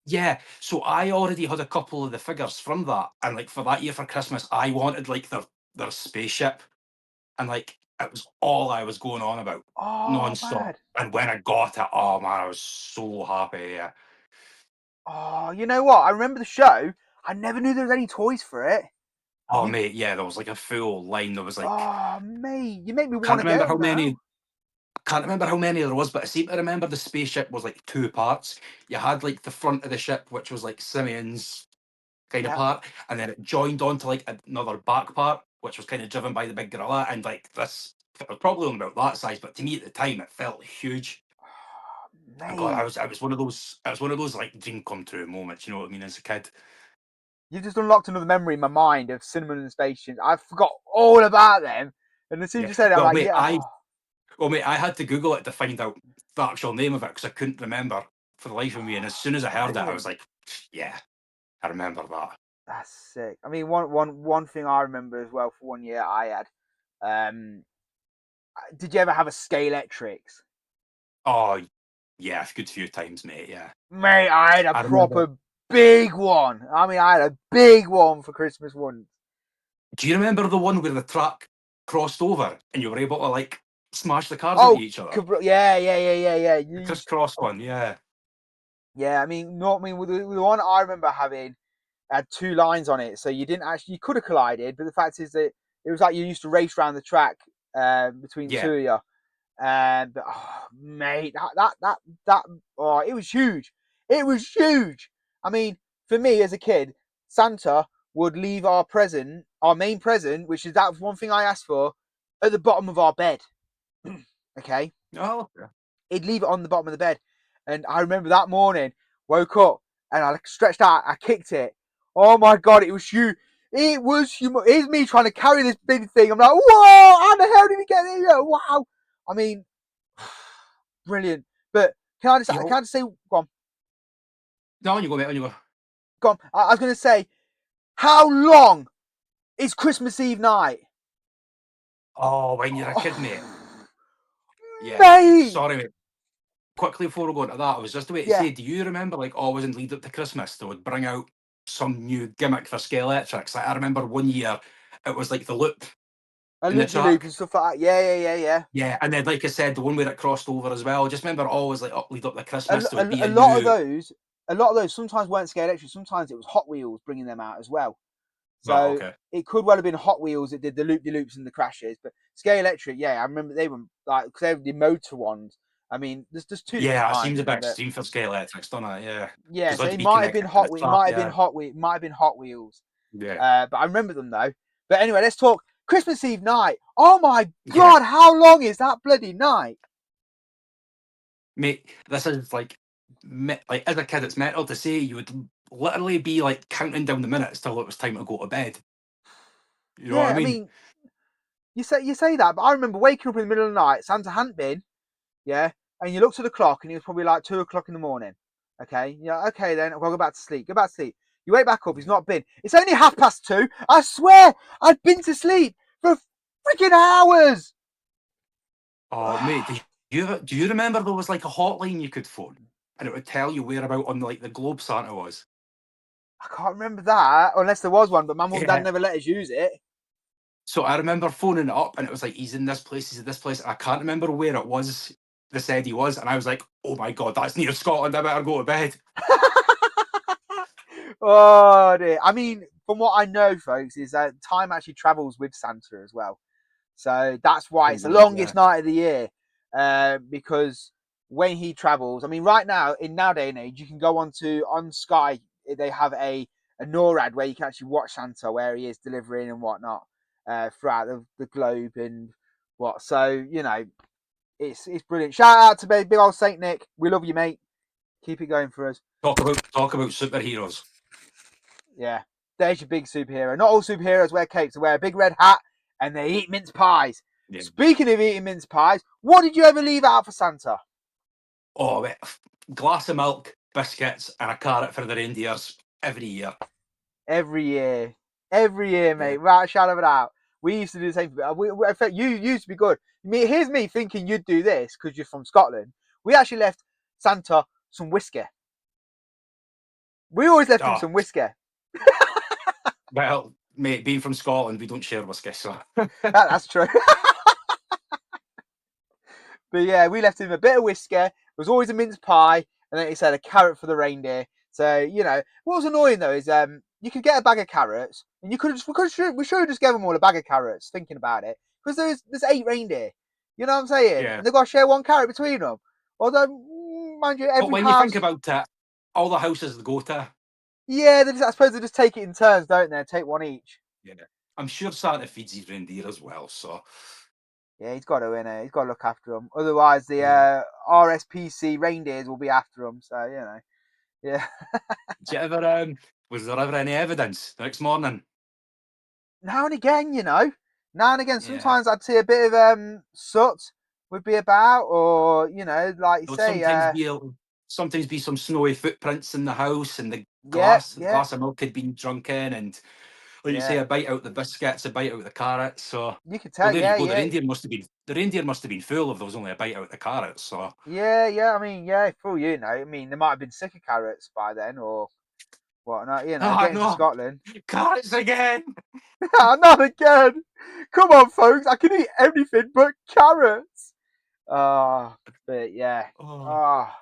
Yeah. So I already had a couple of the figures from that. And like for that year for Christmas, I wanted like their spaceship. And like It was all I was going on about, Oh, non-stop. mad. And when I got it, oh man, I was so happy. Yeah. Oh, you know what? I remember the show. I never knew there was any toys for it. Oh You, mate, yeah, there was like a full line. There was like, oh, mate, you make me want can't to get remember how them now. many. Can't remember how many there was, but I seem to remember the spaceship was like two parts. You had like the front of the ship, which was like Simeon's kind of Yeah. part, and then it joined onto like another back part, which was kind of driven by the big gorilla. And like this, it was probably only about that size, but to me at the time, it felt huge. Oh, And God, mate, I was one of those, it was one of those like dream come true moments. You know what I mean? As a kid, you just unlocked another memory in my mind of cinnamon and spaceships. I forgot all about them. And as soon as yeah. you said it, I'm Well, like, mate, yeah. Oh, I had to Google it to find out the actual name of it because I couldn't remember for the life of me. And as soon as I heard it, I was brilliant. like, yeah, I remember that. That's sick. I mean, one thing I remember as well for 1 year I had. Um, did you ever have a Scalextrics? Oh, yeah, a good few times, mate. Yeah, Mate, I had a I remember. proper big one. I mean, I had a big one for Christmas once. Do you remember the one where the track crossed over and you were able to like smash the cars into Oh, each other? yeah, yeah, yeah, yeah, yeah. The crisscross one, yeah. Yeah, I mean, not I mean with the one I remember having had two lines on it, so you didn't actually you could have collided, but the fact is that it was like you used to race around the track between Yeah. two of you. And oh, mate, that oh, it was huge. It was huge. I mean, for me as a kid, Santa would leave our present, our main present, which is that one thing I asked for, at the bottom of our bed. Okay, Oh, okay. he'd leave it on the bottom of the bed, and I remember that morning, woke up and I stretched out, I kicked it. Oh my god, it was huge. It was huge. Here's me trying to carry this big thing. I'm like, whoa, how the hell did he get here? Wow. I mean, brilliant. But Yo. can I just say, go on, No, on you go, mate, on you go. go on. I was going to say, how long is Christmas Eve night? Oh, when you're a kid, mate. Oh, Yeah. mate. Sorry, mate. Quickly before we go into that, I was just about to Yeah, say, do you remember like always in lead up to Christmas, they would bring out some new gimmick for Scale Electrics? Like I remember one year it was like the loop a in the loop de loop and track. stuff like that. Yeah, yeah, yeah, yeah. Yeah, and then like I said, the one where it crossed over as well. Just remember always like up lead up to Christmas, there would be A a lot of new. those, a lot of those sometimes weren't Scale Electric. Sometimes it was Hot Wheels bringing them out as well. Well, So okay. it could well have been Hot Wheels that did the loop de loops and the crashes, but Scale Electric, yeah, I remember they were like because they were the motor ones. I mean, there's two different Yeah, it kinds seems a of them, bit but extreme for Scale Electrics, don't it? Yeah. yeah, Because so they'd it be might have been connected to the It track, might have been yeah. It might have been Hot Wheels. Yeah. But I remember them though. But anyway, let's talk Christmas Eve night. Oh my Yeah. god, how long is that bloody night? Mate, this is like, like as a kid, it's mental to say you would literally be like counting down the minutes till it was time to go to bed. You know what I Yeah, I mean? mean, you say that, but I remember waking up in the middle of the night. Santa hadn't been, yeah, and you looked at the clock and it was probably like 2 o'clock in the morning. Okay, yeah, okay then, well, go back to sleep. Go back to sleep. You wake back up, he's not been. It's only 2:30. I swear, I'd been to sleep for freaking hours. Oh, mate, I do you remember there was like a hotline you could phone and it would tell you where about on like the globe Santa was? can't remember that, unless there was one, but my mum and dad Yeah. never let us use it. So I remember phoning it up and it was like, he's in this place, he's in this place. I can't remember where it was they said he was. And I was like, oh my God, that's near Scotland. I better go to bed. Oh dear. I mean, from what I know, folks, is that time actually travels with Santa as well. So that's why Oh, it's the God, yeah. longest night of the year. Because when he travels, I mean, right now in now day and age, you can go on Sky. They have a NORAD where you can actually watch Santa where he is delivering and whatnot throughout the globe and what. So it's brilliant. Shout out to big old Saint Nick. We love you, mate. Keep it going for us. Talk about superheroes. Yeah, there's your big superhero. Not all superheroes wear capes. They wear a big red hat and they eat mince pies. Yeah. Speaking of eating mince pies, what did you ever leave out for Santa? Oh, mate, glass of milk, biscuits, and a carrot for the reindeers every year. Every year, Yeah. mate. Without a shadow of a doubt. We used to do the same. In fact, you used to be good. Here's me thinking you'd do this because you're from Scotland. We actually left Santa some whiskey. We always left him Oh, some whiskey. well, mate, being from Scotland, we don't share whiskey, so. That's true. But yeah, we left him a bit of whisker. There was always a mince pie, and then he said a carrot for the reindeer. So what was annoying though is you could get a bag of carrots, and you could have we should have just given them all a bag of carrots. Thinking about it, because there's 8 reindeer. You know what I'm saying? Yeah. And they've got to share one carrot between them. Although, mind you, But every when you think house, about it, all the houses go to. yeah, I suppose they just take it in turns, don't they? Take one each. Yeah. I'm sure Santa feeds his reindeer as well. So Yeah, he's got to win it. He's got to look after them. Otherwise, the yeah. RSPC reindeers will be after him. So yeah. Did you ever was there ever any evidence the next morning? Now and again, now and again, Yeah. sometimes I'd see a bit of soot would be about, or like you There'll say, sometimes be some snowy footprints in the house, and the yeah, glass of milk had been drunk in, and like you say, yeah. a bite out the biscuits, a bite out the carrots. So You could well, tell, there you yeah, go. yeah, The reindeer must have been full if there was only a bite out the carrots. So yeah. I mean, yeah, for all you know, I mean, they might have been sick of carrots by then, or whatnot. ah Getting to no, Scotland, carrots again. not again. Come on, folks, I can eat anything but carrots. Ah, but yeah, Oh. ah,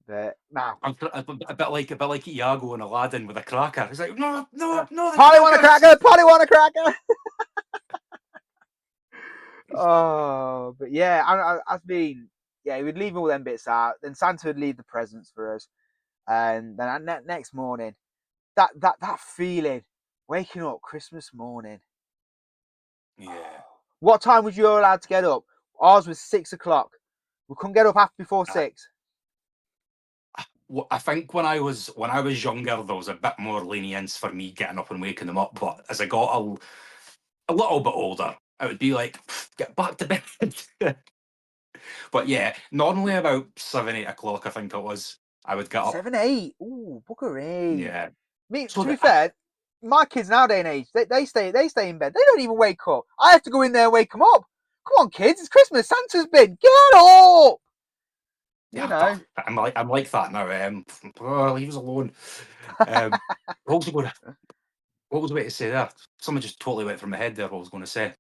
but now. A bit like Iago and Aladdin with a cracker. It's like no, the Polly want a crackers. cracker. Polly want a cracker. Oh, but yeah, I mean, yeah, he would leave all them bits out. Then Santa would leave the presents for us, and then next morning, that feeling, waking up Christmas morning. Yeah. What time was you allowed to get up? Ours was 6 o'clock. We couldn't get up after before I, 6. I think when I was younger, there was a bit more lenience for me getting up and waking them up. But as I got a little bit older, it would be like get back to bed. But yeah, normally about 7, 8 o'clock, I think it was. I would get up. 7, 8. Ooh, bookery. Yeah. Me, So to be that fair, my kids nowadays and age, they stay in bed. They don't even wake up. I have to go in there and wake them up. Come on, kids, it's Christmas. Santa's been. Get up. You yeah, know. I'm like that now. Leave us alone. Um, what was I going to, what was I going to say there? Someone just totally went from my head there. What I was going to say.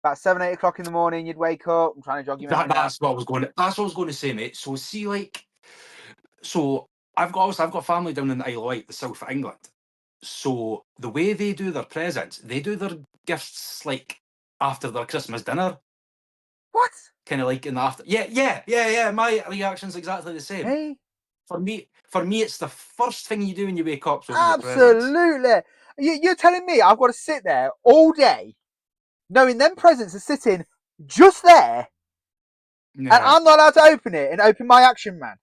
About 7, 8 o'clock in the morning, you'd wake up. I'm trying to jog your memory now. That's what I was going to say, mate. So see, like, so I've got family down in the Isle of Wight, the south of England. So the way they do their presents, they do their gifts like after their Christmas dinner, What? kind of like in the after. Yeah. My reaction's exactly the same. Hey, For me, it's the first thing you do when you wake up to open your presents. absolutely. You're telling me I've got to sit there all day, knowing them presents are sitting just there, and Yeah, I'm not allowed to open it and open my Action Man.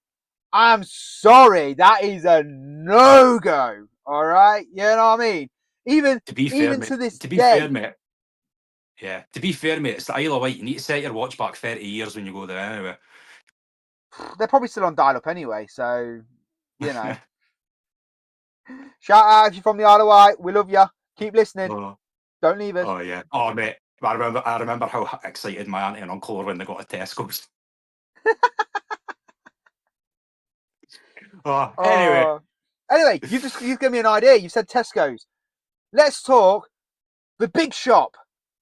I'm sorry, that is a no go. All right, you know what I mean. Even to be fair, even mate. to this To be fair, day, mate. Yeah, to be fair, mate. It's the Isle of Wight. You need to set your watch back 30 years when you go there, anyway. they're probably still on dial up anyway. So you know, shout out if you're from the Isle of Wight. We love you. Keep listening. oh, Don't leave us. oh yeah. Oh mate, I remember how excited my auntie and uncle were when they got to Tesco's. Oh, anyway. Anyway, you've given me an idea. You said Tesco's. Let's talk the big shop.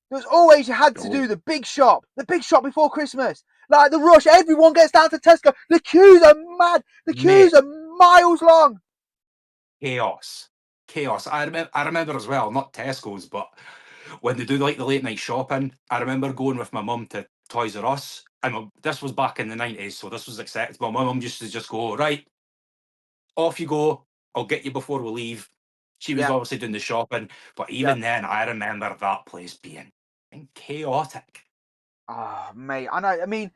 There was always you had to Oh, do the big shop before Christmas. Like the rush, everyone gets down to Tesco. The queues are mad. The queues mate, are miles long. chaos. Chaos. I remember as well, not Tesco's, but when they do like the late night shopping, I remember going with my mum to Toys R Us. And this was back in the 90s, so this was acceptable. My mum used to just go, right, off you go. I'll get you before we leave. She was Yeah, obviously doing the shopping, but yeah. even then, I remember that place being chaotic. Oh, mate, I know. I mean,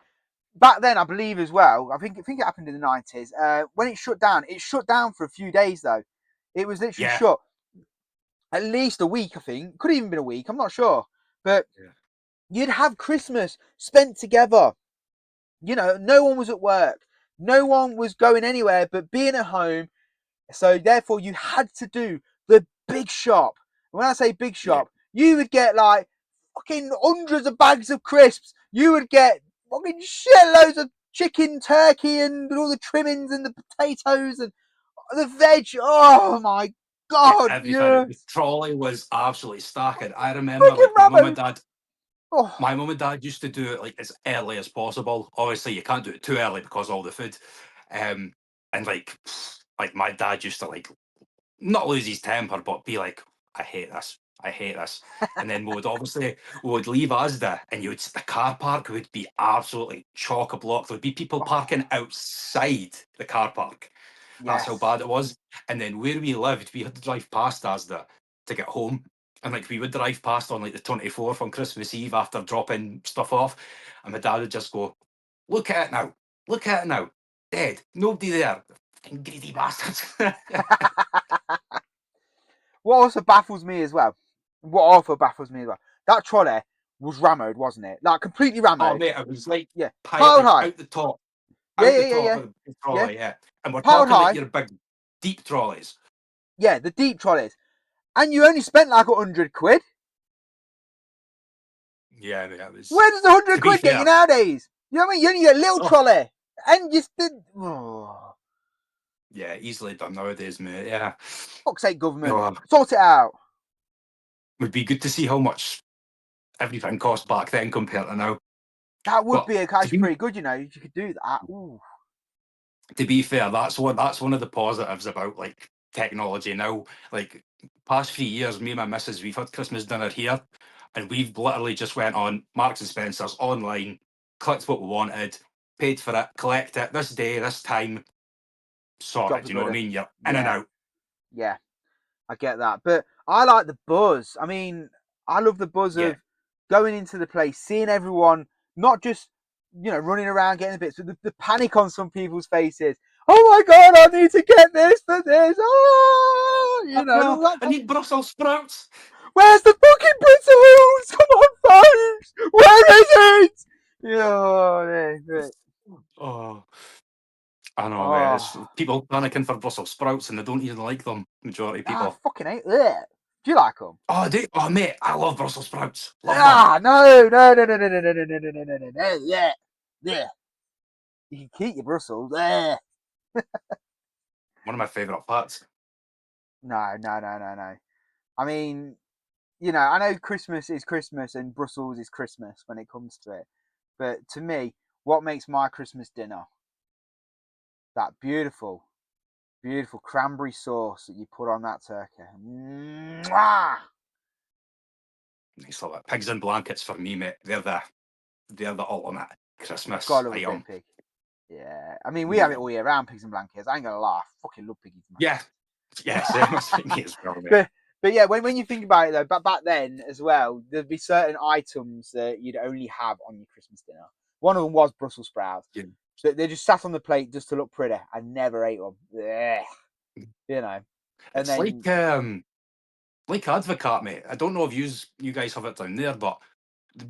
back then, I believe as well. I think it happened in the 90s. When it shut down for a few days though. It was literally Yeah. shut at least a week. I think could have even been a week. I'm not sure, but Yeah. you'd have Christmas spent together. No one was at work. No one was going anywhere but being at home. So therefore, you had to do the big shop. When I say big Yeah. shop, you would get like fucking hundreds of bags of crisps. You would get fucking shitloads of chicken, turkey, and all the trimmings and the potatoes and the veg. Oh my Yeah, god, everything. yeah, The trolley was absolutely stacking. I remember fucking like my mum and rubbish. dad. Oh, My mum and dad used to do it like as early as possible. Obviously, you can't do it too early because of all the food. Um, and like my dad used to like not lose his temper, but be like, "I hate this. I hate this." And then we would leave Asda, and the car park would be absolutely chock a block. There would be people oh, parking outside the car park. That's how yes. bad it was. And then where we lived, we had to drive past Asda to get home. And like we would drive past on like the 24th on Christmas Eve after dropping stuff off. And my dad would just go, "Look at it now. Look at it now. Dead. Nobody there. Fucking greedy bastards." What also baffles me as well, what also baffles me as well, that trolley was rammed, wasn't it? Like completely Oh rammed. mate, it was like Yeah. pilot Piled like high. Yeah, out the yeah, yeah, top yeah. of the Yeah. trolley, yeah. And we're Piled talking like high. your big deep trolleys. Yeah, the deep trolleys. And you only spent like 100 quid. Yeah, mate, it was Where does a hundred to be quid get you fair. nowadays? You know what I mean? You only get a little Oh, trolley. And you still. Oh, yeah, easily done nowadays, mate. Yeah. fuck's sake, government. Oh, Sort it out. would be good to see how much everything cost back then compared to now. That would But be a cash pretty good, you know, if you could do that. Ooh. to be fair, that's one of the positives about like technology now. Like past 3 years, me and my missus, we've had Christmas dinner here, and we've literally just went on Marks and Spencers online, clicked what we wanted, paid for it, collect it this day, this time, Drop sorted. the You know what I gooder. mean? You're in and Yeah, out. yeah. I get that. But I like the buzz. I mean, I love the buzz Yeah. of going into the place, seeing everyone, not just, you know, running around getting the bits, but the panic on some people's faces. Oh my God, I need to get this for this. Oh, you know, and all that. I need Brussels sprouts. Where's the fucking Prince Come on, folks. Where is it? Yeah, Oh, I know, mate. oh, It's people panicking for Brussels sprouts and they don't even like them. Majority of I people. fucking hate that. Do you like them? Oh, mate, I love Brussels sprouts. Love them. Ah, no, no, no, no, no, no, no, no, no, no, no, no, no, no, yeah, yeah. You can keep your Brussels. One of my favourite parts. No, no, no, no, no. I mean, you know, I know Christmas is Christmas and Brussels is Christmas when it comes to it. But to me, what makes my Christmas dinner? That beautiful, beautiful cranberry sauce that you put on that turkey. Mwah! Nice little pigs in blankets for me, mate. They're the ultimate Christmas Gotta love a bit item. of pig. Yeah. I mean, we have it Yeah. all year round, pigs and blankets. I ain't gonna lie. I fucking love piggies and Yeah. blankets. Yeah, same as me as well, mate. But yeah, when you think about it though, but back then as well, there'd be certain items that you'd only have on your Christmas dinner. One of them was Brussels sprouts. Yeah. They just sat on the plate just to look pretty. I never ate them. Yeah, you know. And It's then like Advocat, mate. I don't know if you guys have it down there, but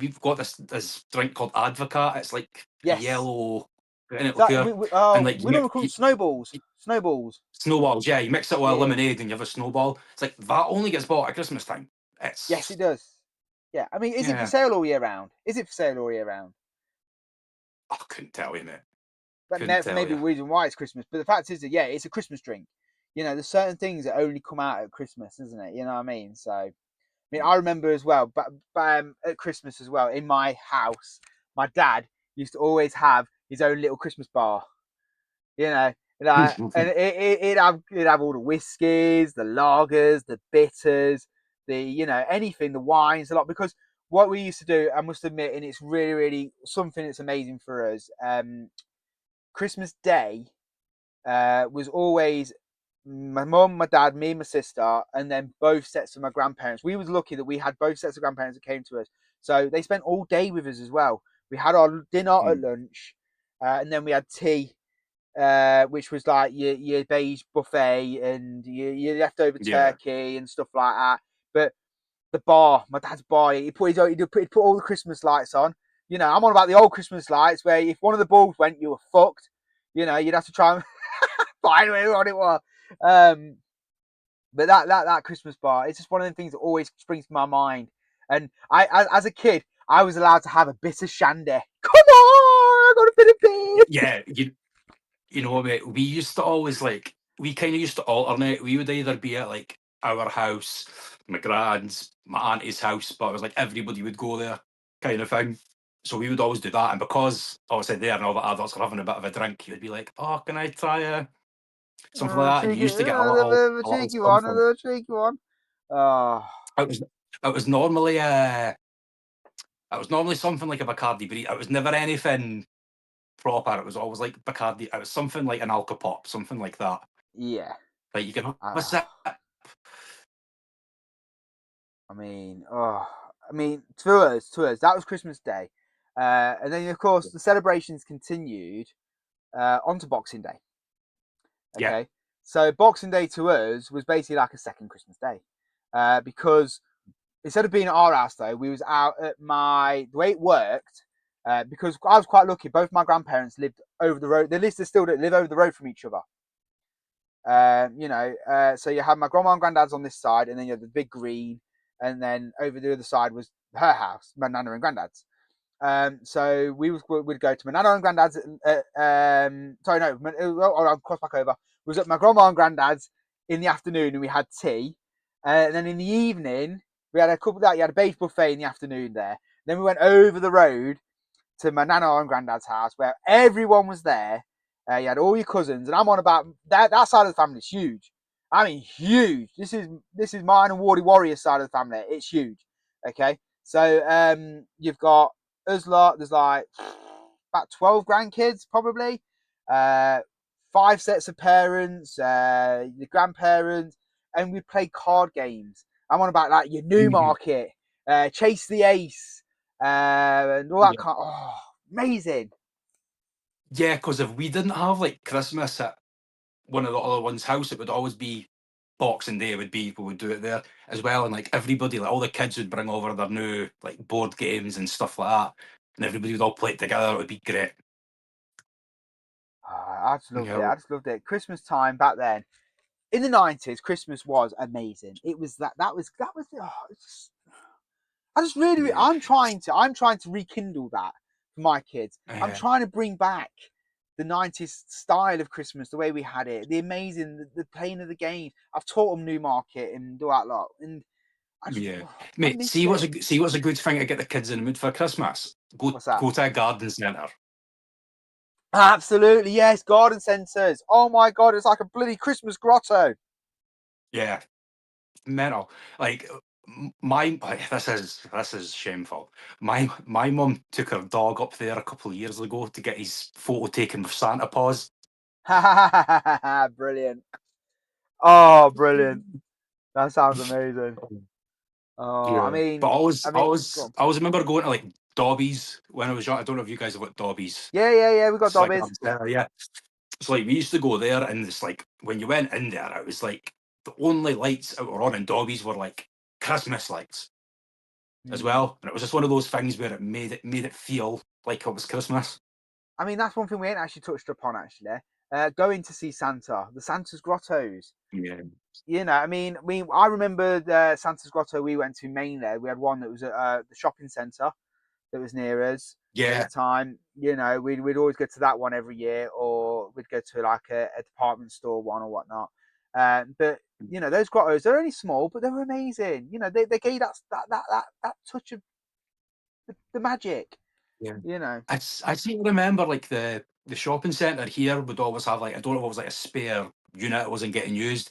we've got this drink called Advocat. It's like a yes, yellow in it that liqueur, and like we don't call it snowballs. Snowballs. snowballs. Yeah, you mix it with a Yeah. lemonade and you have a snowball. It's like that only gets bought at Christmas time. Yes, it It's does. Yeah. I mean, is it for yeah. sale all year round? Is it for sale all year round? I couldn't tell you, mate. But Couldn't tell maybe you. the reason why it's Christmas. But the fact is that yeah, it's a Christmas drink. You know, there's certain things that only come out at Christmas, isn't it? You know what I mean? So I mean, I remember as well, but at Christmas as well, in my house, my dad used to always have his own little Christmas bar. You know, like, and it'd have all the whiskies, the lagers, the bitters, the anything, the wines, a lot. Because what we used to do, I must admit, and it's really, really something that's amazing for us. Christmas Day was always my mum, my dad, me, and my sister, and then both sets of my grandparents. We was lucky that we had both sets of grandparents that came to us, so they spent all day with us as well. We had our dinner at Mm, lunch, and then we had tea, which was like your beige buffet and your leftover yeah. turkey and stuff like that. But the bar, my dad's bar, he'd put all the Christmas lights on. You know, I'm on about the old Christmas lights where if one of the bulbs went, you were fucked. You know, you'd have to try and find what it was. Um, but that Christmas bar, it's just one of the things that always springs to my mind. And as a kid, I was allowed to have a bit of shandy. Come on, I got a bit of beer. Yeah, you know, mate, we used to always like we kind of used to alternate. We would either be at like our house, my grand's, my auntie's house, but it was like everybody would go there. kind of thing. So we would always do that, and because obviously there and all the adults are having a bit of a drink, you would be like, "Oh, can I try something like that?" And you used to get A a little cheeky one, a something. little cheeky one. Oh, It was it was normally it was normally something like a Bacardi, but it was never anything proper. It was always like Bacardi. It was something like an Alcopop, something like that. yeah. Like you can have a Oh, sip. I mean, to us, that was Christmas Day, and then of course the celebrations continued onto Boxing Day. Yeah. Okay, so Boxing Day to us was basically like a second Christmas Day, because instead of being at our house though, we was out at the way it worked. Because I was quite lucky, both my grandparents lived over the road. They still live over the road from each other. So you had my grandma and granddad's on this side, and then you had the big green, and then over the other side was her house, my nana and granddad's. So we'd go to my nana and granddad's. Sorry, no, I'll cross back over. We was at my grandma and granddad's in the afternoon, and we had tea. And then in the evening, we had you had a beef buffet in the afternoon there. Then we went over the road to my nana and granddad's house where everyone was there. You had all your cousins, and I'm on about that side of the family is huge. I mean, huge. This is mine and Wardy Warriors side of the family. It's huge. Okay, so you've got us lot. There's like about 12 grandkids probably. Uh, 5 sets of parents, the grandparents, and we play card games. I'm on about like your Mhm. Newmarket, Chase the Ace, and all that Yeah. kind. Oh, amazing! Yeah, because if we didn't have like Christmas at one of the other one's house, it would always be Boxing Day. Would be people would do it there as well, and like everybody, like all the kids would bring over their new like board games and stuff like that, and everybody would all play it together. It would be great. Oh, I just You loved it. know, I just loved it. Christmas time back then in the 90s, Christmas was amazing. It was that was. Oh, I just really, yeah, I'm trying to rekindle that for my kids. I'm uh, trying to bring back the 90s style of Christmas, the way we had it, the playing of the games. I've taught them Newmarket and do that lot, and yeah, I mate. miss it. See what's a good thing to get the kids in the mood for Christmas. What's that? Go to a garden centre. Absolutely, yes. Garden centres. Oh my god, it's like a bloody Christmas grotto. Yeah, mental. Like my this is shameful. My mum took her dog up there a couple of years ago to get his photo taken with Santa Paws. Brilliant. Oh, brilliant. That sounds amazing. Oh, Yeah, but go on. I always remember going to like Dobbies when I was young. I don't know if you guys have got Dobbies. Yeah, yeah, yeah. We got It's like Dobbies. garden centre, yeah. So like we used to go there, and it's like when you went in there, it was like the only lights that were on in Dobbies were like Christmas lights as Hmm. well, and it was just one of those things where it made it feel like it was Christmas. I mean, that's one thing we ain't actually touched upon actually. Going to see Santa, the Santa's grottos. Yeah, I remember the Santa's grotto we went to mainly. We had one that was at the shopping centre that was near us at the yeah, time. We'd always go to that one every year, or we'd go to like a department store one or whatnot. But those grottos, they're only small, but they were amazing. They gave that touch of the magic. yeah. You know, I seem to remember like the shopping centre here would always have like I don't know if it was like a spare unit that wasn't getting used,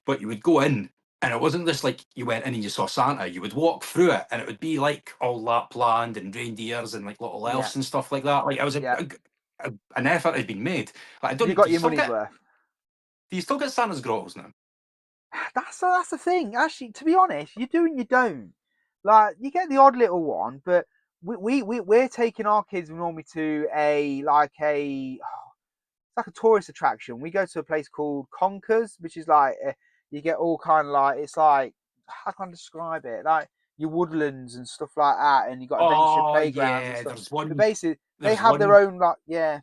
but you would go in and it wasn't just like you went in and you saw Santa. You would walk through it and it would be like all lapland and reindeers and like little yeah, elves and stuff like that. Like it was yeah. an effort had been made. Like I don't You know. got your money's worth. Do you still get Santa's grottos now? That's the thing. Actually, to be honest, you do and you don't. Like you get the odd little one, but we're taking our kids normally to it's like a tourist attraction. We go to a place called Conkers, which is like you get all kind of like it's like how can I describe it? Like your woodlands and stuff like that, and you got adventure Oh playgrounds and yeah, stuff. But basically, they there's have their one own like yeah.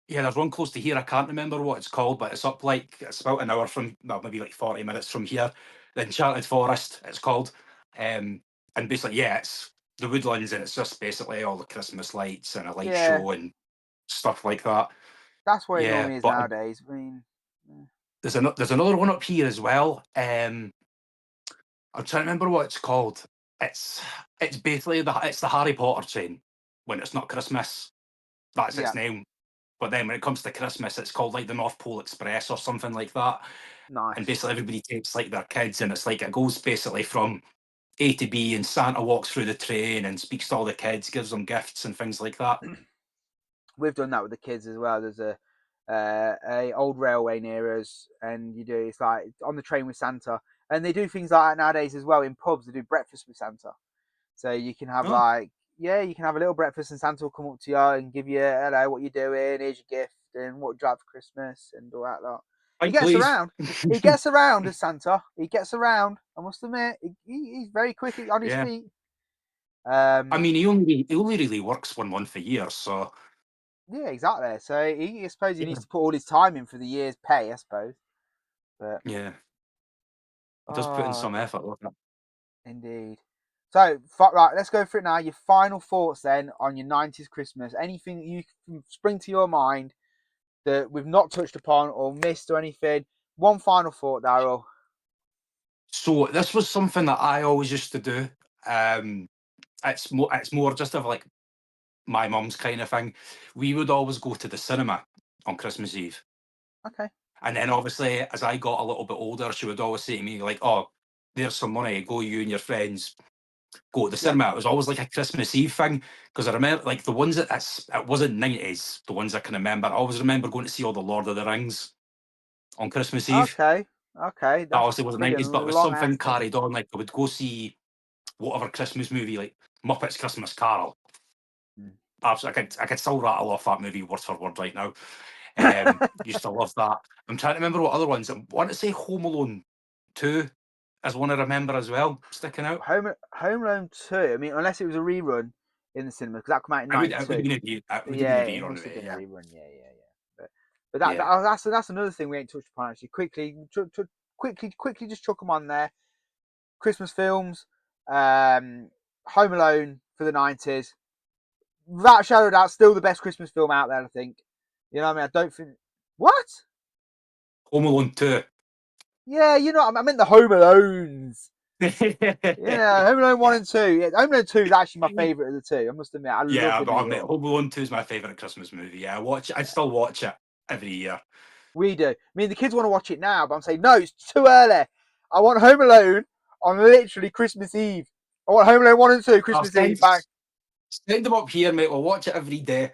yeah, there's one close to here. I can't remember what it's called, but it's up like it's about an hour from well, maybe like 40 minutes from here. The Enchanted Forest, it's called. And basically, yeah, it's the woodlands and it's just basically all the Christmas lights and a light Yeah, show and stuff like that. that's what it Yeah, normally is but nowadays. I mean, yeah. there's another one up here as well. I'm trying to remember what it's called. It's basically the Harry Potter chain. When it's not Christmas, that's Yeah, its name. But then when it comes to Christmas, it's called like the North Pole Express or something like that. And nice. basically everybody takes like their kids, and it's like it goes basically from A to B, and Santa walks through the train and speaks to all the kids, gives them gifts and things like that. We've done that with the kids as well. There's a old railway near us, and you do it's like on the train with Santa, and they do things like that nowadays as well in pubs. They do breakfast with Santa, so you can have Oh, like you can have a little breakfast, and Santa will come up to you and give you hello, what you doing? Here's your gift, and what do you have for Christmas, and all that lot. He right, gets please. around. He gets around as Santa. He gets around. I must admit, he's very quick on his Yeah. feet. I mean, he only really works 1 month a year, so Yeah, exactly. So I suppose he yeah. needs to put all his time in for the year's pay, I suppose. But Yeah. It does put in oh, some effort, doesn't it? indeed. So right, let's go for it now. Your final thoughts then on your '90s Christmas. Anything that you can spring to your mind that we've not touched upon or missed or anything. One final thought, Darryl. So this was something that I always used to do. Um, it's more just of like my mum's kind of thing. We would always go to the cinema on Christmas Eve. Okay. And then obviously as I got a little bit older, she would always say to me, like, oh, there's some money, go you and your friends, go to the Yeah. cinema. It was always like a Christmas Eve thing. Because I remember like the ones it wasn't 90s, the ones I can remember. I always remember going to see all the Lord of the Rings on Christmas Eve. Okay. Okay. That That's obviously wasn't brilliant. 90s, but it was Long something ass list. carried on. Like I would go see whatever Christmas movie, like Muppets Christmas Carol. Mm. Absolutely, I could still rattle off that movie word for word right now. Used to love that. I'm trying to remember what other ones. I want to say Home Alone 2 is one I remember as well, sticking out. Home Alone 2. I mean, unless it was a rerun in the cinema because that came out in It would have '92. been it would have been a Yeah, it rerun of must have it, been a yeah. rerun. Yeah. But Yeah. that's another thing we ain't touched upon actually. Quickly, just chuck them on there. Christmas films, Home Alone for the '90s. Without a shadow of doubt, still the best Christmas film out there. I think. You know what I mean? I don't think what. Home Alone 2. Yeah, I meant the Home Alones. Yeah, Home Alone 1 and 2. Yeah, Home Alone 2 is actually my favourite of the two. I must admit, I love Yeah, the but I New mean, York. Home Alone 2 is my favourite Christmas movie. Yeah, I still watch it every year. We do. I mean, the kids want to watch it now, but I'm saying, no, it's too early. I want Home Alone on literally Christmas Eve. I want Home Alone 1 and 2 I'll Christmas Eve. Bang. send them up here, mate. We'll watch it every day.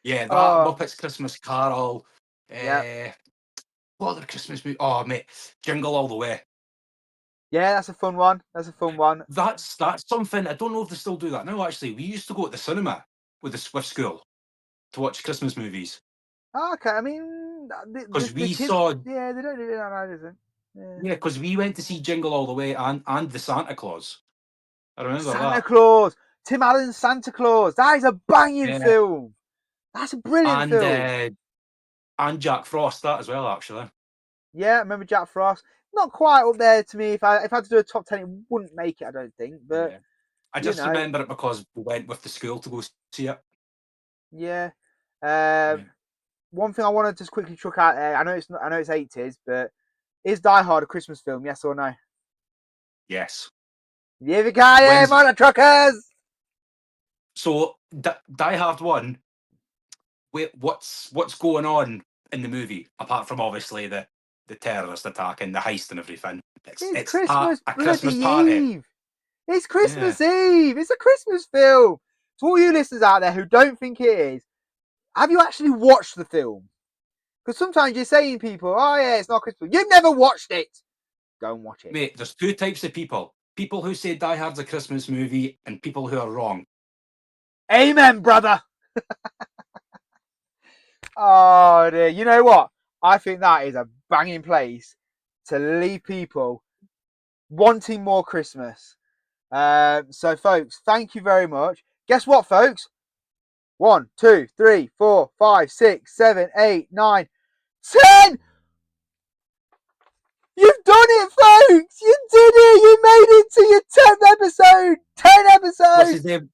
Yeah, that Oh, Muppets Christmas Carol. yeah. Uh, what other Christmas movie? Oh, mate, Jingle All the Way. Yeah, that's a fun one. That's a fun one. That's something I don't know if they still do that now. Actually, we used to go to the cinema with school to watch Christmas movies Oh, okay, I mean, because the we kids, saw yeah, they don't do that now, do they? Yeah. yeah because we went to see Jingle All the Way and the Santa Claus. I remember Santa that. Claus. Tim Allen's Santa Claus. That is a banging Yeah, film. That's a brilliant and film. uh, and Jack Frost that as well. Actually, Yeah, I remember Jack Frost. Not quite up there to me. If I had to do a top 10, it wouldn't make it, I don't think. But, yeah, I you just know, remember it because we went with the school to go see it. yeah. Uh, Yeah. one thing I want to just quickly chuck out there. I know it's 80s, but is Die Hard a Christmas film? Yes or no? Yes. Yippee-ki-yay, When's mother truckers! so Die Hard 1. Wait, what's going on in the movie apart from obviously the terrorist attack and the heist and everything? It's It's it's a, Christmas a bloody Christmas party. Eve. It's Yeah, Christmas Eve. It's a Christmas film. To all you listeners out there who don't think it is, have you actually watched the film? Because sometimes you're saying people, oh yeah, it's not Christmas. You've never watched it. Go and watch it. mate. There's two types of people: people who say Die Hard's a Christmas movie, and people who are wrong. Amen, brother. Oh dear. You know what? I think that is a banging place to leave people wanting more Christmas. So, folks, thank you very much. Guess what, folks? 1, 2, 3, 4, 5, 6, 7, 8, 9, 10. You've done it, folks! You did it! You made it to your 10th episode! 10 What's his episodes! name?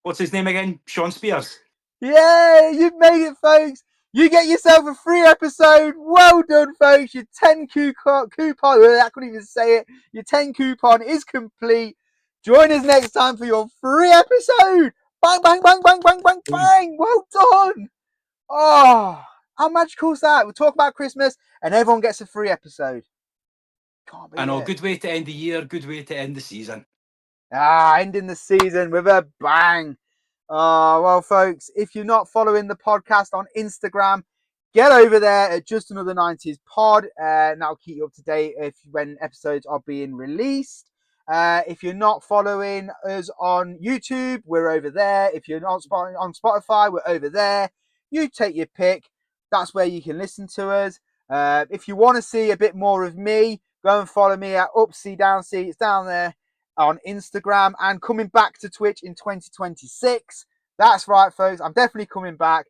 What's his name again? Sean Spears. Yeah, you've made it, folks! you get yourself a free episode. Well done, folks. Your 10 coupon, I couldn't even say it. Your 10 coupon is complete. Join us next time for your free episode. Bang, bang, bang, bang, bang, bang, bang. Well done. Oh, how magical is that? We'll talk about Christmas and everyone gets a free episode. Can't believe I know, it. good way to end the year, good way to end the season. Ending the season with a bang. Well, folks, if you're not following the podcast on Instagram, get over there at Just Another 90s Pod, and that'll keep you up to date when episodes are being released. If you're not following us on YouTube, we're over there. If you're not on Spotify, we're over there. You take your pick. That's where you can listen to us. If you want to see a bit more of me, go and follow me at Upsy Downsy. It's down there on Instagram, and coming back to Twitch in 2026. That's right, folks. I'm definitely coming back.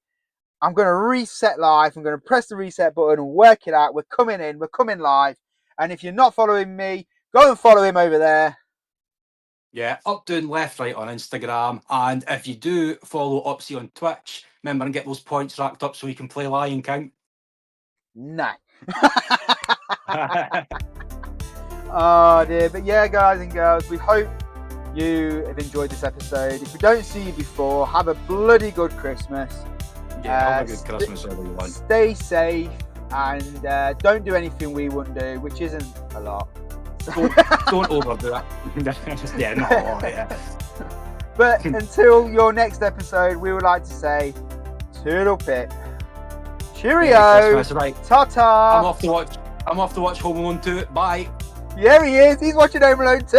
I'm going to reset live. I'm going to press the reset button and work it out. We're coming in. We're coming live. And if you're not following me, go and follow him over there. Yeah, up, down, left, right on Instagram. And if you do follow Upsy on Twitch, remember and get those points racked up so we can play Lion Count. No. Oh dear. But yeah, guys and girls, we hope you have enjoyed this episode. If we don't see you before, have a bloody good Christmas. Yeah, have a good Christmas, everyone. Stay safe and don't do anything we wouldn't do, which isn't a lot. Don't overdo it. Yeah, not a lot, yeah. But until your next episode, we would like to say toodle pip. Cheerio. Christmas, right. Ta-ta. I'm off to watch Home Alone 2. Bye. Yeah, he is. He's watching Home Alone 2.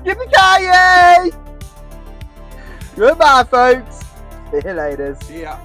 Yippee-ki-yay! Goodbye, folks. See you later. See ya.